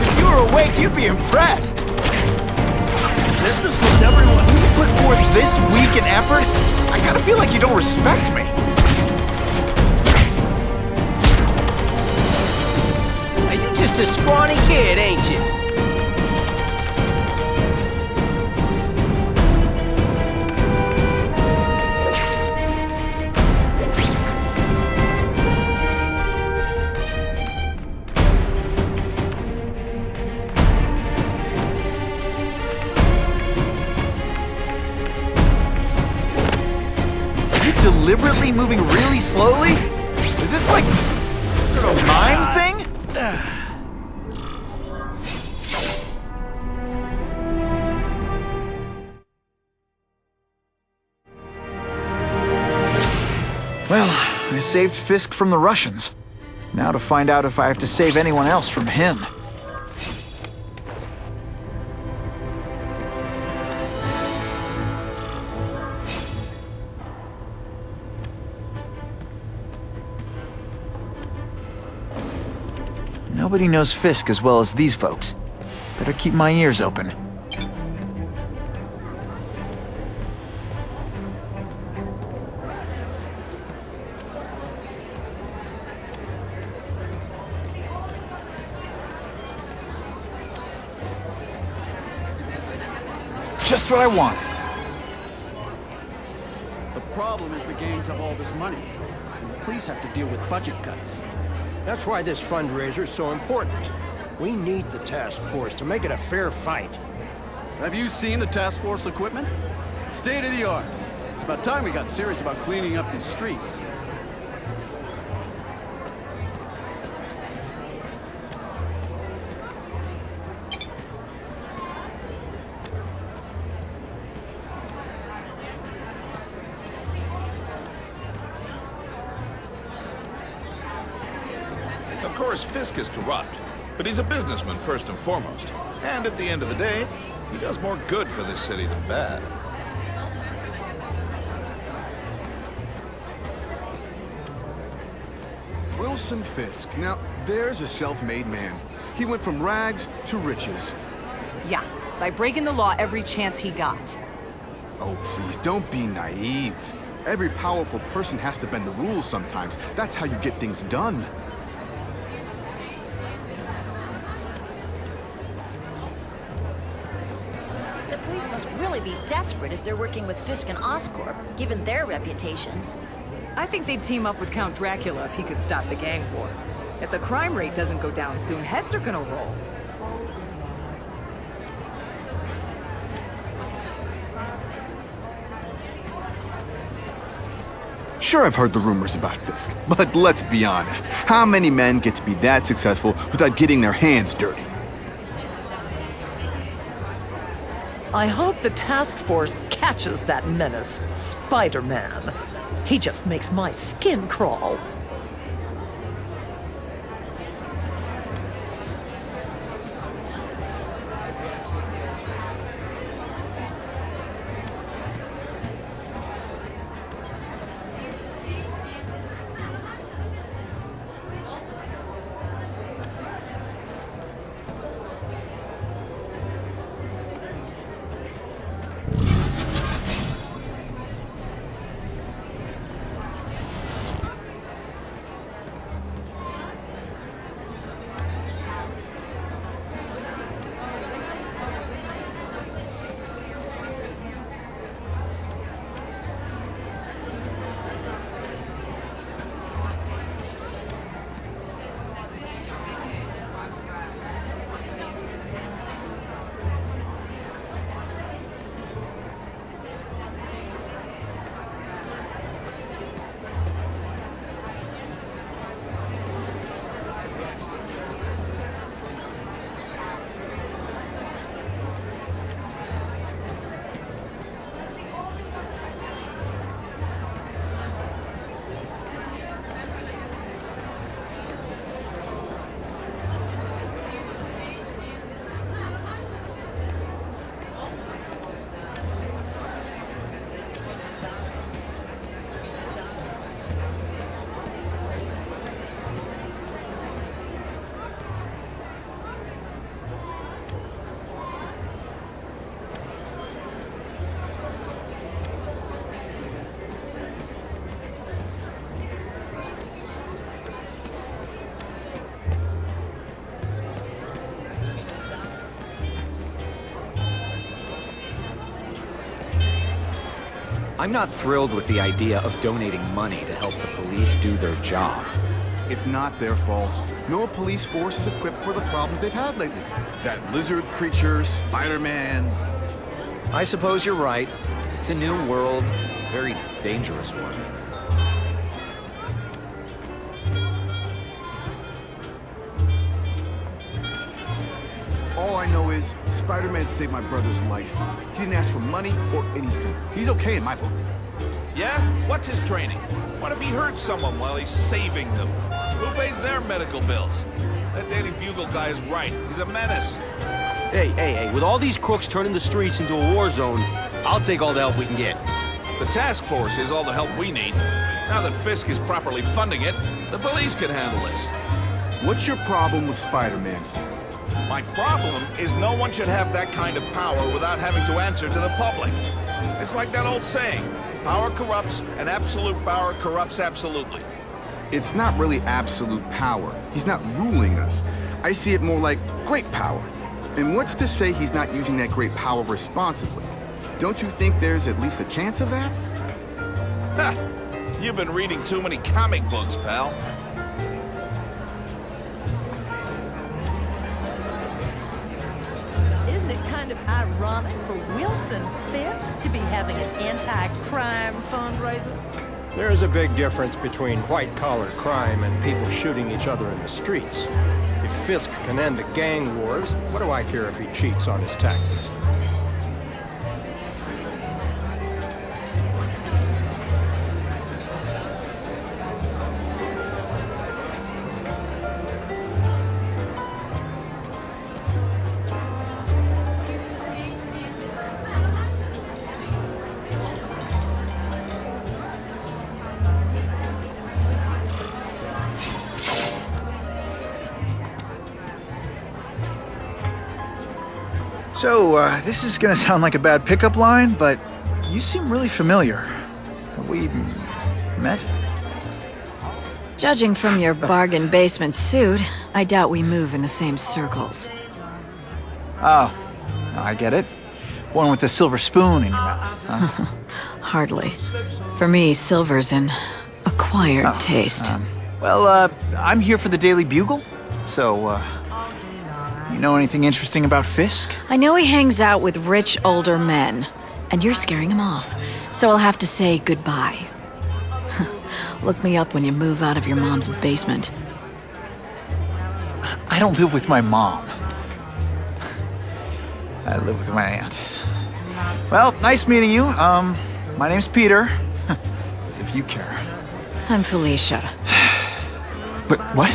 [SPEAKER 2] If you were awake, you'd be impressed. This is what everyone... You put forth this week and effort? I gotta feel like you don't respect me.
[SPEAKER 16] You just a scrawny kid, ain't you?
[SPEAKER 2] Deliberately moving really slowly? Is this like sort of mime thing? Well, I saved Fisk from the Russians. Now to find out if I have to save anyone else from him. Nobody knows Fisk as well as these folks. Better keep my ears open. Just what I want.
[SPEAKER 17] The problem is the gangs have all this money, and the police have to deal with budget cuts.
[SPEAKER 14] That's why this fundraiser is so important. We need the task force to make it a fair fight.
[SPEAKER 17] Have you seen the task force equipment? State of the art. It's about time we got serious about cleaning up these streets.
[SPEAKER 12] Of course, Fisk is corrupt, but he's a businessman first and foremost. And at the end of the day, he does more good for this city than bad.
[SPEAKER 14] Wilson Fisk. Now, there's a self-made man. He went from rags to riches.
[SPEAKER 18] Yeah, by breaking the law every chance he got.
[SPEAKER 14] Oh, please, don't be naive. Every powerful person has to bend the rules sometimes. That's how you get things done.
[SPEAKER 11] The police must really be desperate if they're working with Fisk and Oscorp, given their reputations.
[SPEAKER 18] I think they'd team up with Count Dracula if he could stop the gang war. If the crime rate doesn't go down soon, heads are gonna roll.
[SPEAKER 14] Sure, I've heard the rumors about Fisk, but let's be honest. How many men get to be that successful without getting their hands dirty?
[SPEAKER 19] I hope the task force catches that menace, Spider-Man. He just makes my skin crawl.
[SPEAKER 13] I'm not thrilled with the idea of donating money to help the police do their job.
[SPEAKER 14] It's not their fault. No police force is equipped for the problems they've had lately. That lizard creature, Spider-Man.
[SPEAKER 13] I suppose you're right. It's a new world, very dangerous one.
[SPEAKER 14] All I know is, Spider-Man saved my brother's life. He didn't ask for money or anything. He's okay in my book.
[SPEAKER 12] Yeah? What's his training? What if he hurts someone while he's saving them? Who pays their medical bills? That Daily Bugle guy is right. He's a menace.
[SPEAKER 16] Hey, with all these crooks turning the streets into a war zone, I'll take all the help we can get.
[SPEAKER 12] The task force is all the help we need. Now that Fisk is properly funding it, the police can handle this.
[SPEAKER 14] What's your problem with Spider-Man?
[SPEAKER 12] My problem is no one should have that kind of power without having to answer to the public. It's like that old saying, power corrupts, and absolute power corrupts absolutely.
[SPEAKER 14] It's not really absolute power. He's not ruling us. I see it more like great power. And what's to say he's not using that great power responsibly? Don't you think there's at least a chance of that?
[SPEAKER 12] Ha! You've been reading too many comic books, pal.
[SPEAKER 19] Isn't it kind of ironic for Wilson Fisk to be having an anti-crime fundraiser?
[SPEAKER 20] There is a big difference between white-collar crime and people shooting each other in the streets. If Fisk can end the gang wars, what do I care if he cheats on his taxes?
[SPEAKER 2] So, this is gonna sound like a bad pickup line, but you seem really familiar. Have we met?
[SPEAKER 21] Judging from your bargain basement suit, I doubt we move in the same circles.
[SPEAKER 2] Oh, I get it. One with a silver spoon in your mouth, huh?
[SPEAKER 21] Hardly. For me, silver's an acquired taste.
[SPEAKER 2] I'm here for the Daily Bugle, so, you know anything interesting about Fisk?
[SPEAKER 21] I know he hangs out with rich older men, and you're scaring him off, so I'll have to say goodbye. Look me up when you move out of your mom's basement.
[SPEAKER 2] I don't live with my mom. I live with my aunt. Well, nice meeting you. My name's Peter. As if you care.
[SPEAKER 21] I'm Felicia.
[SPEAKER 2] But what?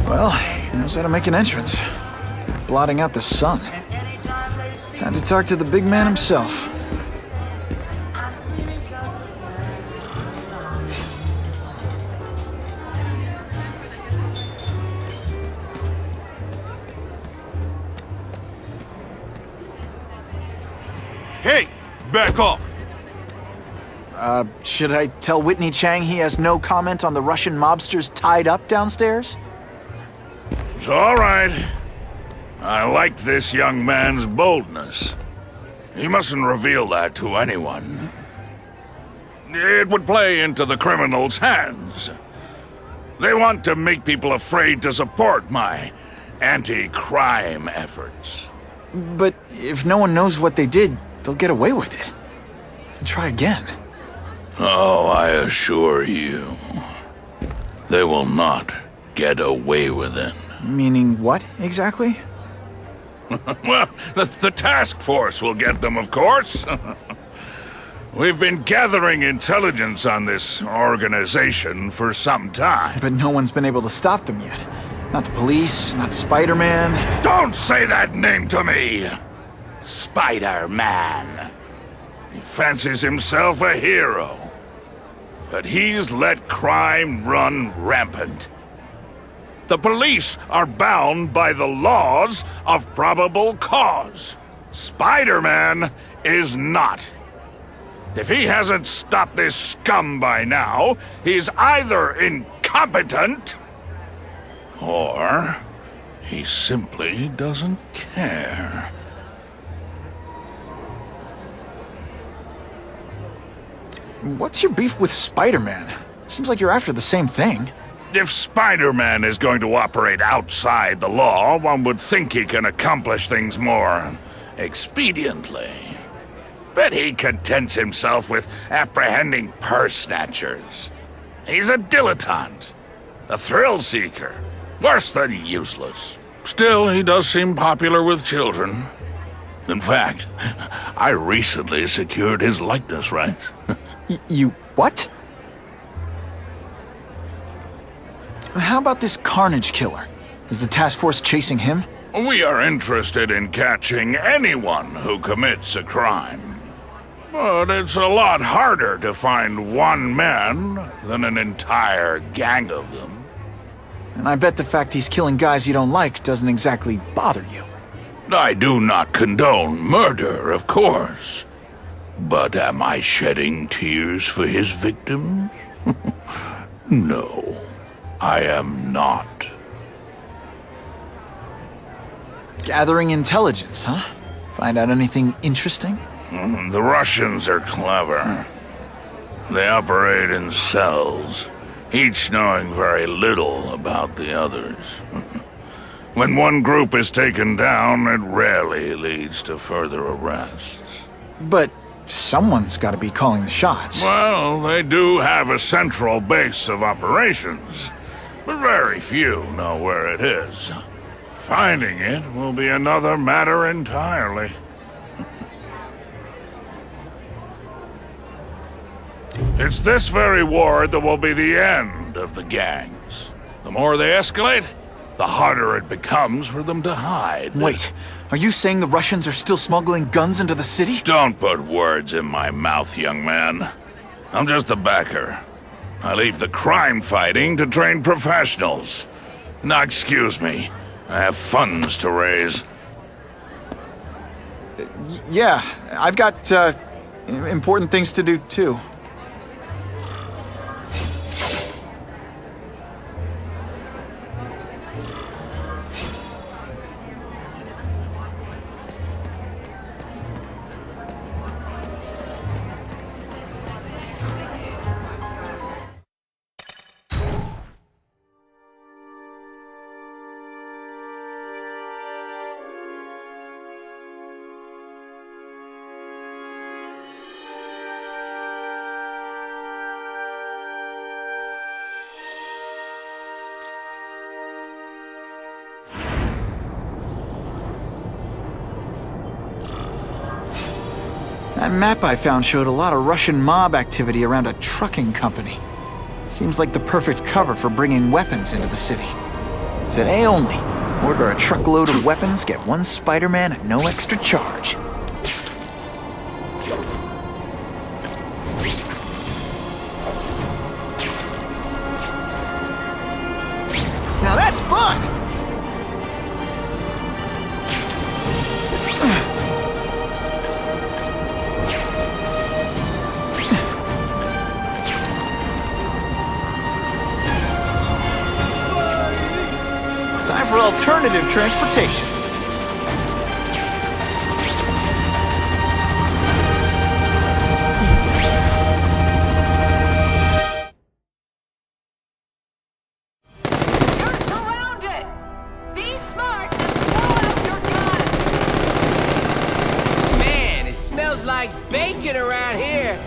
[SPEAKER 2] Well, he knows how to make an entrance. Blotting out the sun. Time to talk to the big man himself.
[SPEAKER 12] Hey! Back off!
[SPEAKER 2] Should I tell Whitney Chang he has no comment on the Russian mobsters tied up downstairs?
[SPEAKER 5] It's all right. I like this young man's boldness. He mustn't reveal that to anyone. It would play into the criminals' hands. They want to make people afraid to support my anti-crime efforts.
[SPEAKER 2] But if no one knows what they did, they'll get away with it. And try again.
[SPEAKER 5] Oh, I assure you, they will not get away with it.
[SPEAKER 2] Meaning what, exactly?
[SPEAKER 5] Well, the task force will get them, of course. We've been gathering intelligence on this organization for some time.
[SPEAKER 2] But no one's been able to stop them yet. Not the police, not Spider-Man.
[SPEAKER 5] Don't say that name to me! Spider-Man. He fancies himself a hero. But he's let crime run rampant. The police are bound by the laws of probable cause. Spider-Man is not.
[SPEAKER 12] If he hasn't stopped this scum by now, he's either incompetent, or he simply doesn't care.
[SPEAKER 2] What's your beef with Spider-Man? Seems like you're after the same thing.
[SPEAKER 12] If Spider-Man is going to operate outside the law, one would think he can accomplish things more expediently. But he contents himself with apprehending purse snatchers. He's a dilettante, a thrill-seeker, worse than useless. Still, he does seem popular with children. In fact, I recently secured his likeness rights.
[SPEAKER 2] You what? How about this Carnage killer? Is the task force chasing him?
[SPEAKER 12] We are interested in catching anyone who commits a crime. But it's a lot harder to find one man than an entire gang of them.
[SPEAKER 2] And I bet the fact he's killing guys you don't like doesn't exactly bother you.
[SPEAKER 12] I do not condone murder, of course. But am I shedding tears for his victims? No, I am not.
[SPEAKER 2] Gathering intelligence, huh? Find out anything interesting?
[SPEAKER 12] The Russians are clever. They operate in cells, each knowing very little about the others. When one group is taken down, it rarely leads to further arrests.
[SPEAKER 2] But someone's got to be calling the shots.
[SPEAKER 12] Well, they do have a central base of operations, but very few know where it is. Finding it will be another matter entirely. It's this very war that will be the end of the gangs. The more they escalate, the harder it becomes for them to hide.
[SPEAKER 2] Wait, are you saying the Russians are still smuggling guns into the city?
[SPEAKER 12] Don't put words in my mouth, young man. I'm just a backer. I leave the crime fighting to trained professionals. Now, excuse me. I have funds to raise.
[SPEAKER 2] Yeah, I've got, important things to do, too. That map I found showed a lot of Russian mob activity around a trucking company. Seems like the perfect cover for bringing weapons into the city. Today only, order a truckload of weapons, get one Spider-Man at no extra charge. Now that's fun! Time for alternative transportation.
[SPEAKER 3] You're surrounded! Be smart and blow out your gun!
[SPEAKER 1] Man, it smells like bacon around here.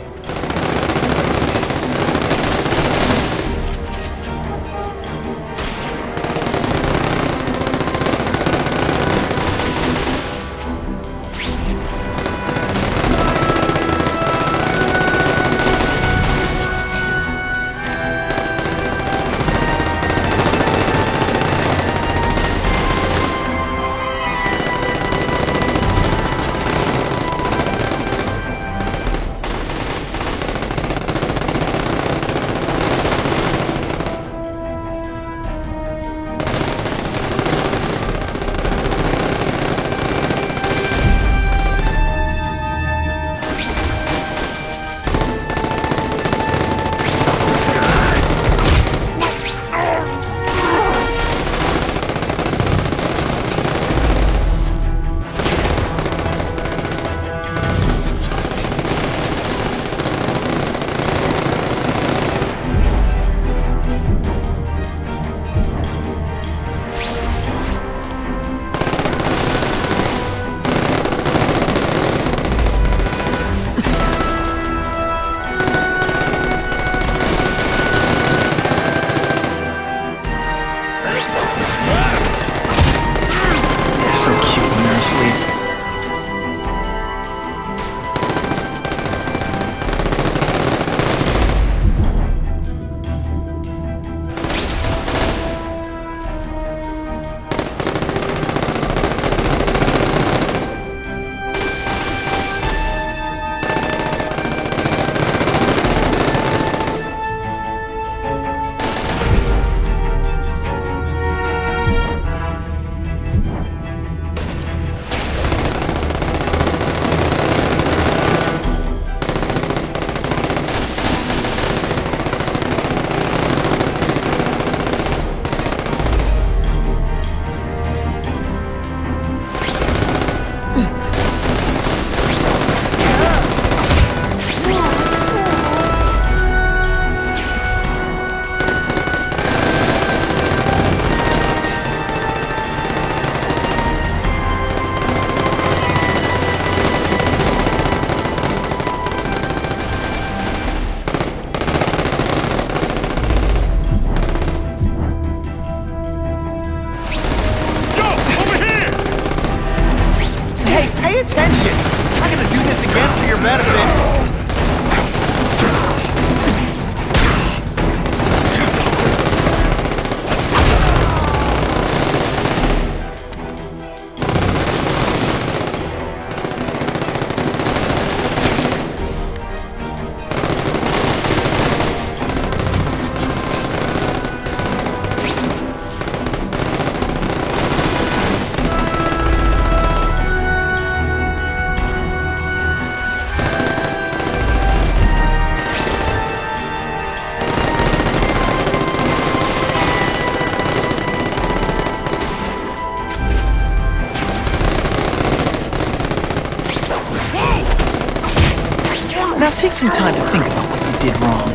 [SPEAKER 2] Now take some time to think about what you did wrong.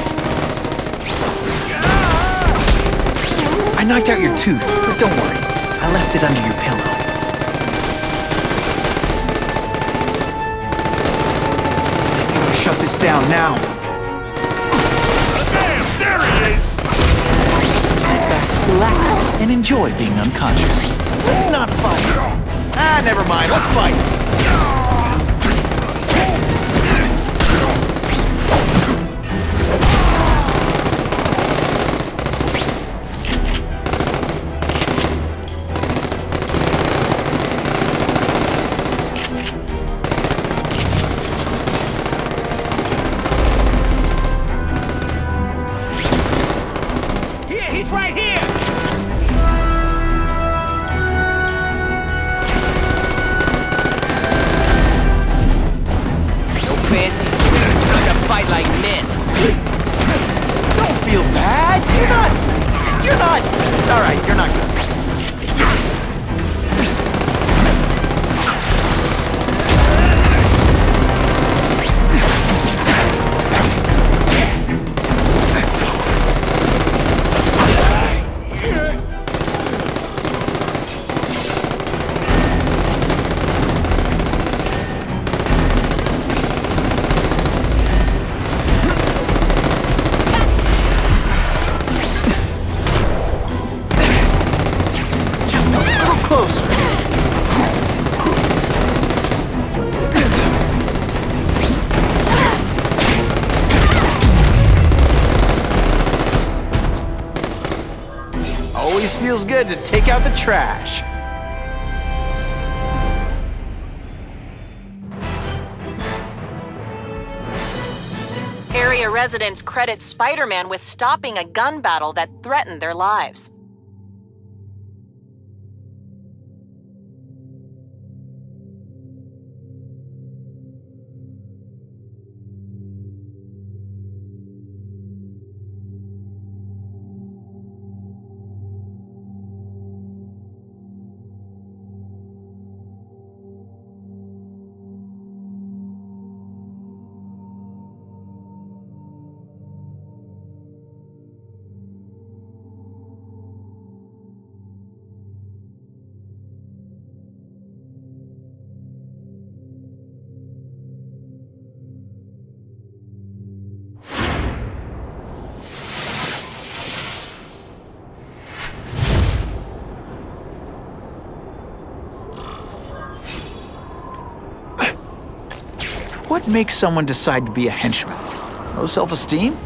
[SPEAKER 2] I knocked out your tooth, but don't worry. I left it under your pillow. I'm gonna shut this down now.
[SPEAKER 12] Damn, there he is!
[SPEAKER 2] Sit back, relax, and enjoy being unconscious. Let's not fight. Ah, never mind. Let's fight.
[SPEAKER 1] He's right here! No fancy tricks, time to fight like men.
[SPEAKER 2] Don't feel bad. You're not. All right, you're not good. Always feels good to take out the trash.
[SPEAKER 4] Area residents credit Spider-Man with stopping a gun battle that threatened their lives.
[SPEAKER 2] What makes someone decide to be a henchman? No self-esteem?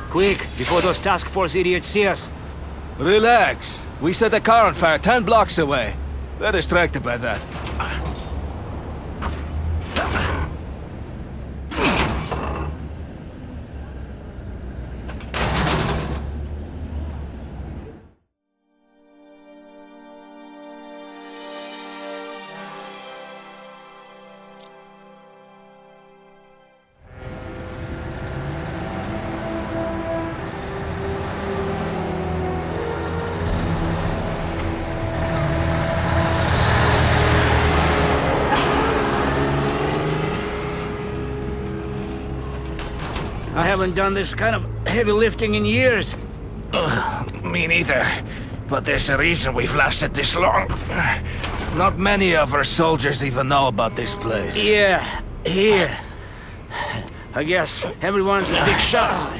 [SPEAKER 15] Quick, before those task force idiots see us.
[SPEAKER 16] Relax. We set a car on fire 10 blocks away. They're distracted by that.
[SPEAKER 15] I haven't done this kind of heavy lifting in years.
[SPEAKER 16] Me neither. But there's a reason we've lasted this long. Not many of our soldiers even know about this place.
[SPEAKER 15] Yeah, here. I guess everyone's a big shot.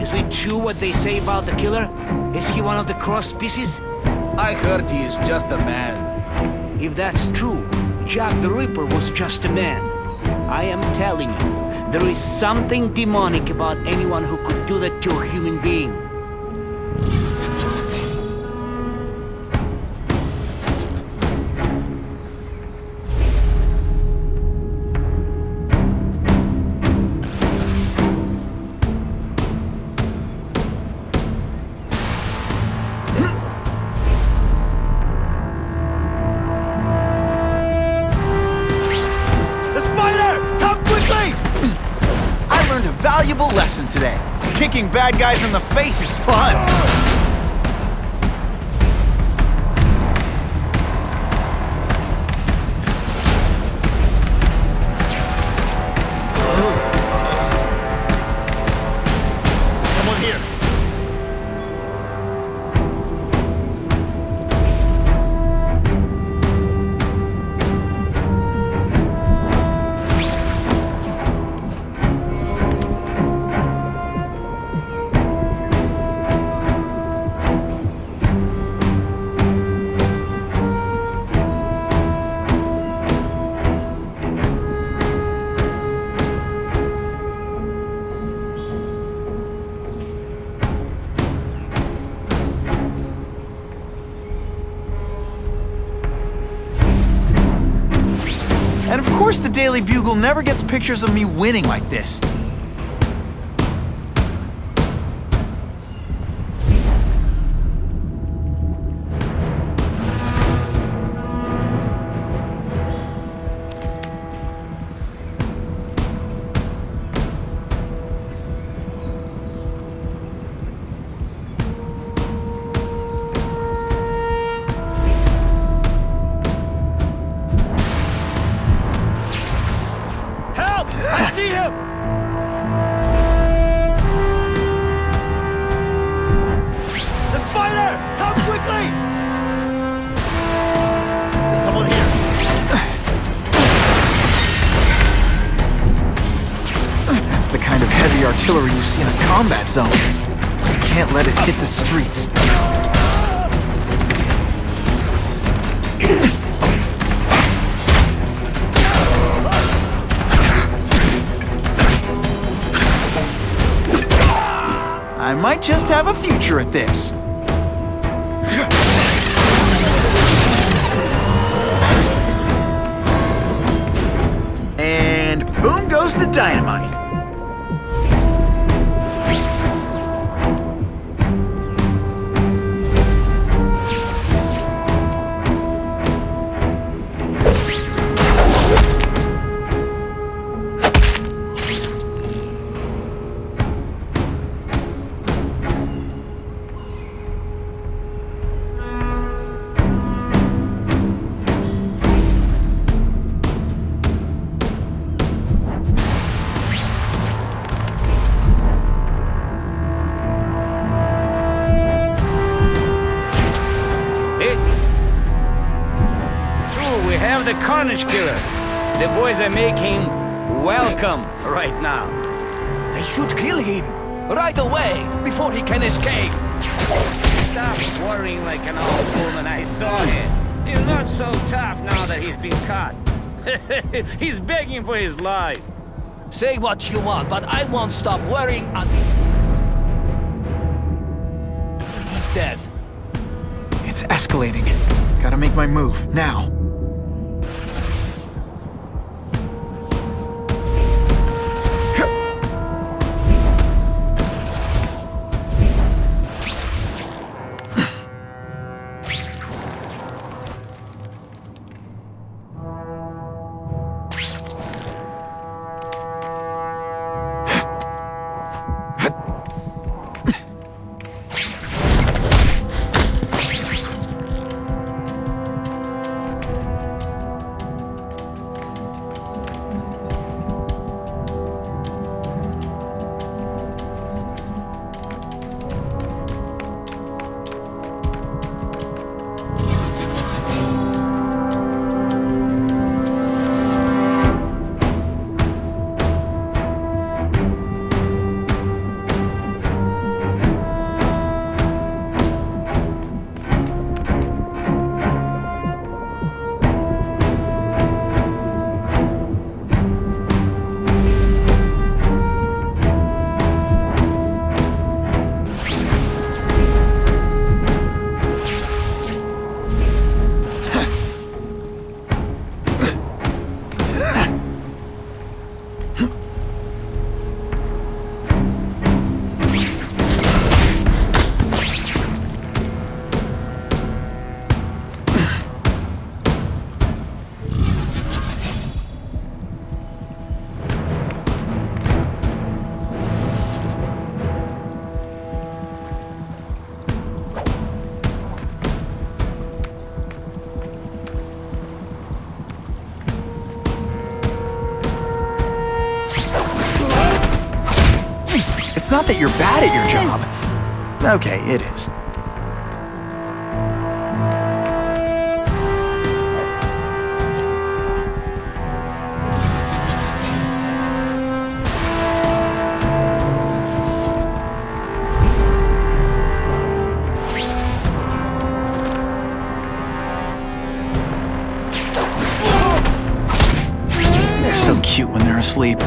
[SPEAKER 15] Is it true what they say about the killer? Is he one of the cross species?
[SPEAKER 16] I heard he is just a man.
[SPEAKER 15] If that's true, Jack the Ripper was just a man. I am telling you, there is something demonic about anyone who could do that to a human being.
[SPEAKER 2] today. Kicking bad guys in the face is fun.
[SPEAKER 7] Someone here.
[SPEAKER 2] And of course the Daily Bugle never gets pictures of me winning like this.
[SPEAKER 7] I see him! The spider! Come quickly! There's someone here.
[SPEAKER 2] That's the kind of heavy artillery you see in a combat zone. You can't let it hit the streets. I might just have a future at this. And boom goes the dynamite.
[SPEAKER 15] The Carnage Killer. The boys are making welcome right now.
[SPEAKER 1] They should kill him right away before he can escape.
[SPEAKER 15] Stop worrying like an old woman. I saw him. He's not so tough now that he's been caught. He's begging for his life.
[SPEAKER 1] Say what you want, but I won't stop worrying he's dead.
[SPEAKER 2] It's escalating. Gotta make my move, now. not that you're bad at your job. Okay, it is. They're so cute when they're asleep.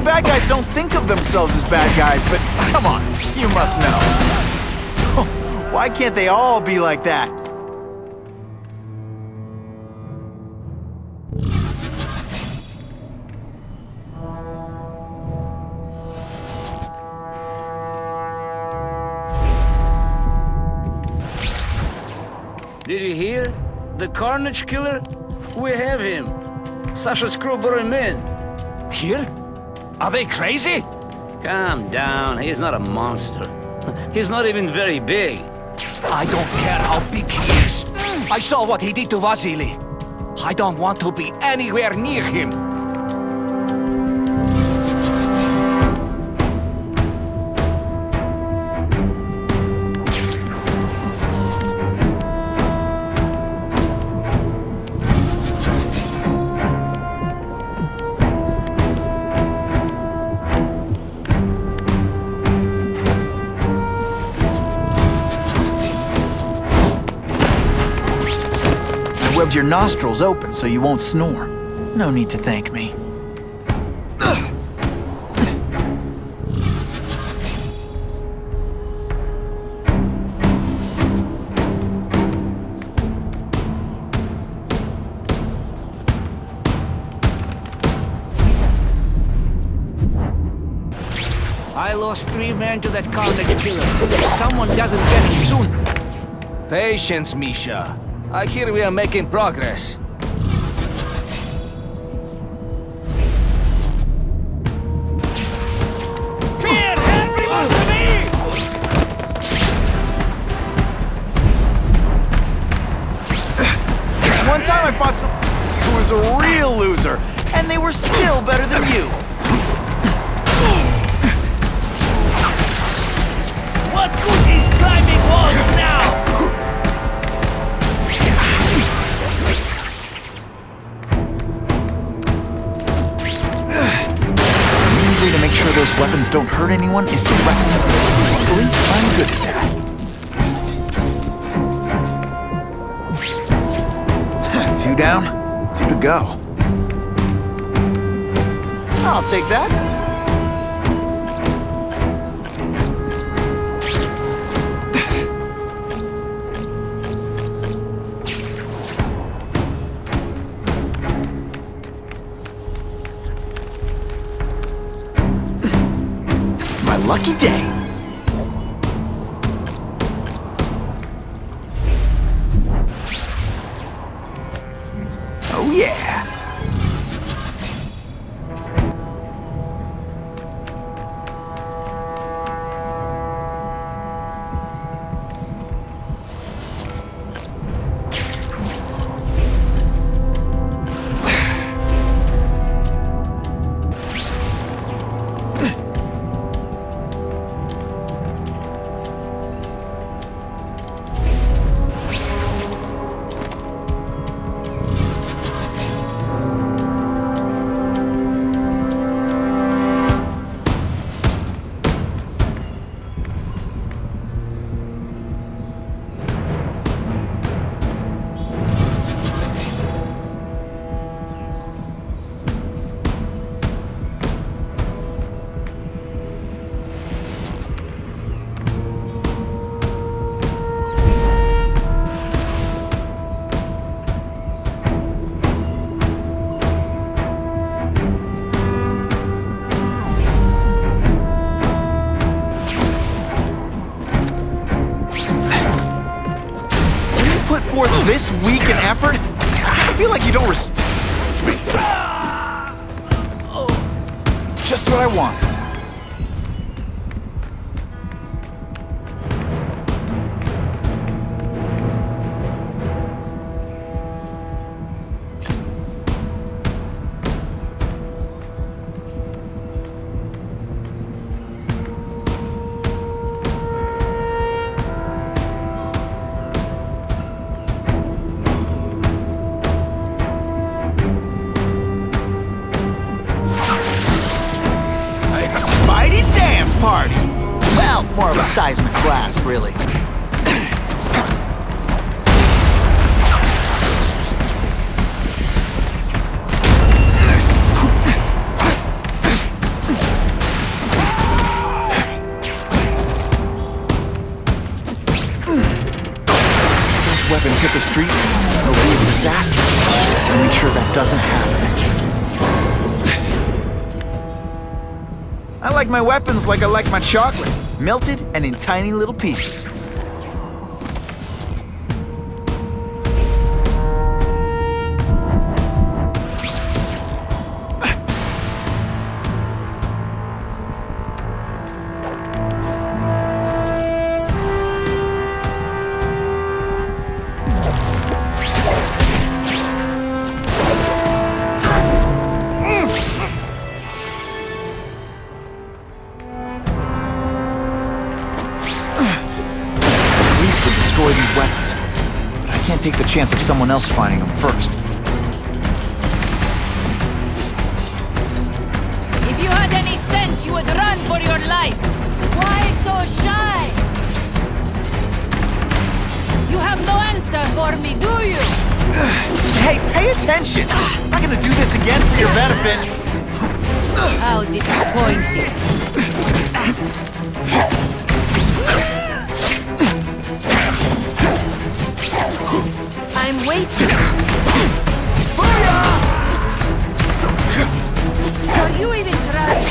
[SPEAKER 2] Bad guys don't think of themselves as bad guys, but come on, you must know. Why can't they all be like that?
[SPEAKER 15] Did you hear? The Carnage Killer? We have him. Sasha's crew brought him in.
[SPEAKER 1] Here? Are they crazy?
[SPEAKER 15] Calm down, he's not a monster. He's not even very big.
[SPEAKER 1] I don't care how big he is. I saw what he did to Vasily. I don't want to be anywhere near him.
[SPEAKER 2] Your nostrils open so you won't snore. No need to thank me.
[SPEAKER 15] I lost 3 men to that Carnage Killer. If someone doesn't get him soon.
[SPEAKER 1] Patience, Misha. I hear we are making progress.
[SPEAKER 15] Clear everyone to me!
[SPEAKER 2] This one time I fought someone who was a real loser, and they were still better than you.
[SPEAKER 1] What good is climbing walls now?
[SPEAKER 2] To make sure those weapons don't hurt anyone is directly. Luckily, I'm good at that. 2 down, 2 to go. I'll take that. Lucky day. Oh yeah. this weak an effort? I feel like you don't respect me. Just what I want. Party. Well, more of a seismic blast, really. Those weapons hit the streets, it'll be a disaster. I'll make sure that doesn't happen. I like my weapons like I like my chocolate, melted and in tiny little pieces. These weapons, but I can't take the chance of someone else finding them first.
[SPEAKER 3] If you had any sense, you would run for your life. Why so shy? You have no answer for me, do you?
[SPEAKER 2] Hey, pay attention! I'm not gonna do this again for your benefit.
[SPEAKER 3] How disappointing. I'm waiting. Are you even trying?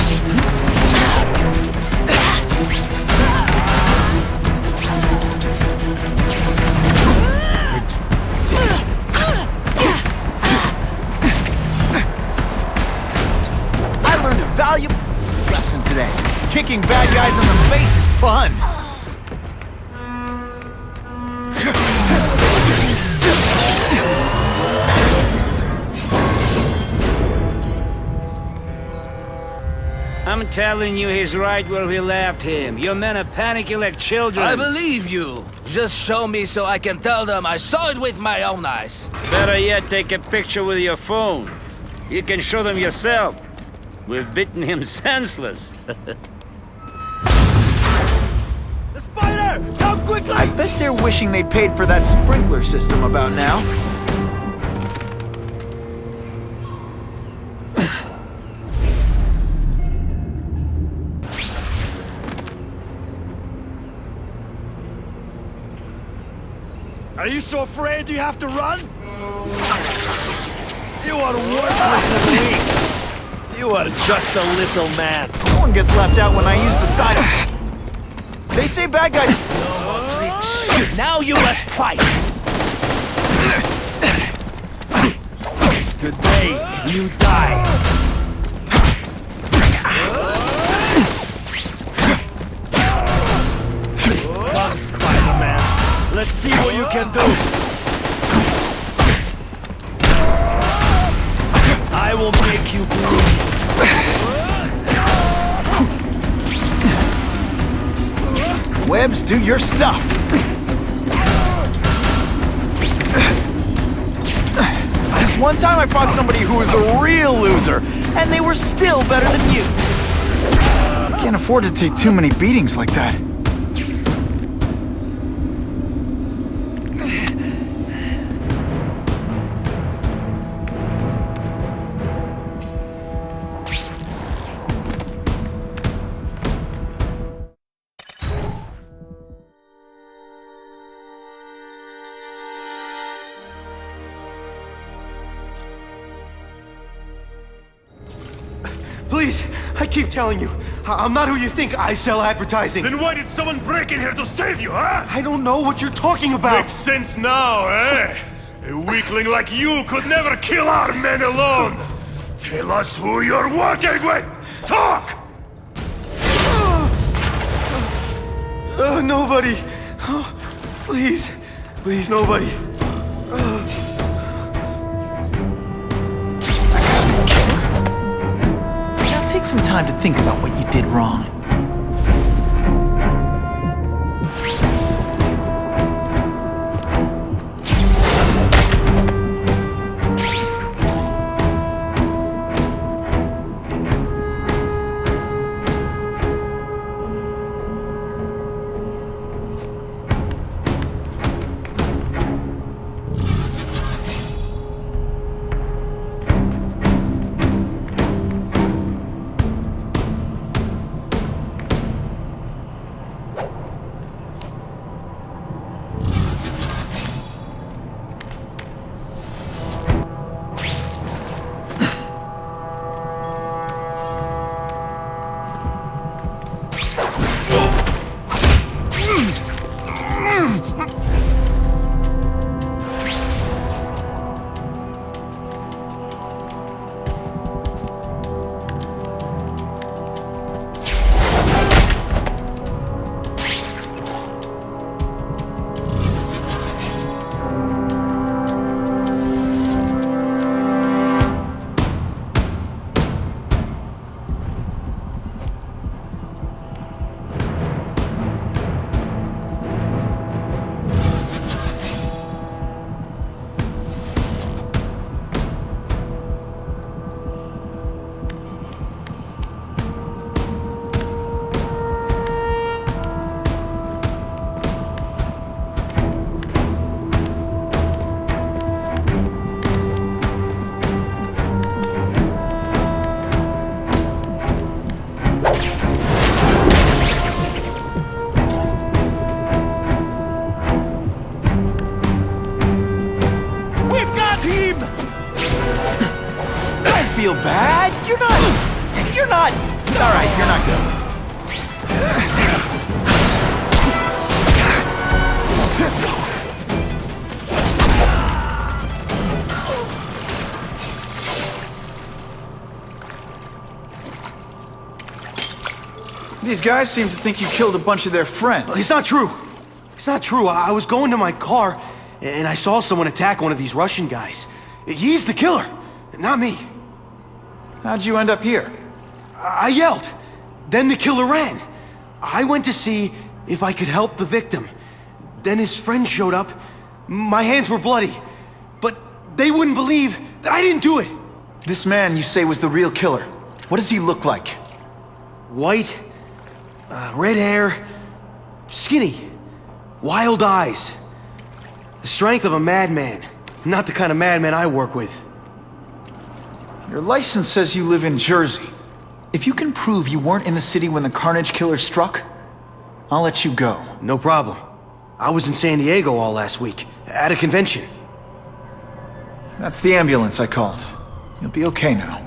[SPEAKER 2] I learned a valuable lesson today. Kicking bad guys in the face is fun.
[SPEAKER 15] I'm telling you, he's right where we left him. Your men are panicking like children.
[SPEAKER 16] I believe you. Just show me so I can tell them I saw it with my own eyes.
[SPEAKER 15] Better yet, take a picture with your phone. You can show them yourself. We've beaten him senseless.
[SPEAKER 7] The spider! Come quickly!
[SPEAKER 2] I bet they're wishing they paid for that sprinkler system about now.
[SPEAKER 7] Are you so afraid you have to run? You are worthless and weak. You are just a little man.
[SPEAKER 2] No one gets left out when I use the side. They say bad guys.
[SPEAKER 16] Now you must fight.
[SPEAKER 7] Today, you die. Come, Spider-Man. Let's see what you can do. I will make you bleed.
[SPEAKER 2] Webs, do your stuff. This one time I fought somebody who was a real loser, and they were still better than you. Can't afford to take too many beatings like that.
[SPEAKER 6] Please, I keep telling you, I'm not who you think. I sell advertising.
[SPEAKER 7] Then why did someone break in here to save you, huh?
[SPEAKER 6] I don't know what you're talking about.
[SPEAKER 7] Makes sense now, eh? A weakling like you could never kill our men alone! Tell us who you're working with! Talk!
[SPEAKER 6] Nobody. Oh, please. Please, nobody.
[SPEAKER 2] Now take some time to think about what you did wrong. Feel bad? You're not. All right, you're not good. These guys seem to think you killed a bunch of their friends.
[SPEAKER 6] It's not true. It's not true. I was going to my car, and I saw someone attack one of these Russian guys. He's the killer, not me.
[SPEAKER 2] How'd you end up here?
[SPEAKER 6] I yelled. Then the killer ran. I went to see if I could help the victim. Then his friends showed up. My hands were bloody. But they wouldn't believe that I didn't do it.
[SPEAKER 2] This man you say was the real killer. What does he look like?
[SPEAKER 6] White, red hair, skinny, wild eyes. The strength of a madman. Not the kind of madman I work with.
[SPEAKER 2] Your license says you live in Jersey. If you can prove you weren't in the city when the Carnage Killer struck, I'll let you go.
[SPEAKER 6] No problem. I was in San Diego all last week, at a convention.
[SPEAKER 2] That's the ambulance I called. You'll be okay now.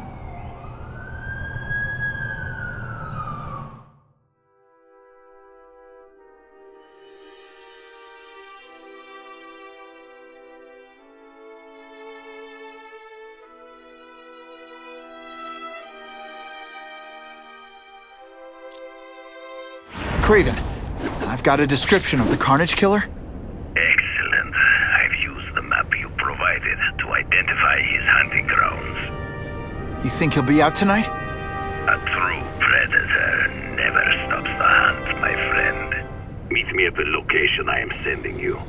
[SPEAKER 2] Kraven, I've got a description of the Carnage Killer.
[SPEAKER 9] Excellent. I've used the map you provided to identify his hunting grounds.
[SPEAKER 2] You think he'll be out tonight?
[SPEAKER 9] A true predator never stops the hunt, my friend. Meet me at the location I am sending you.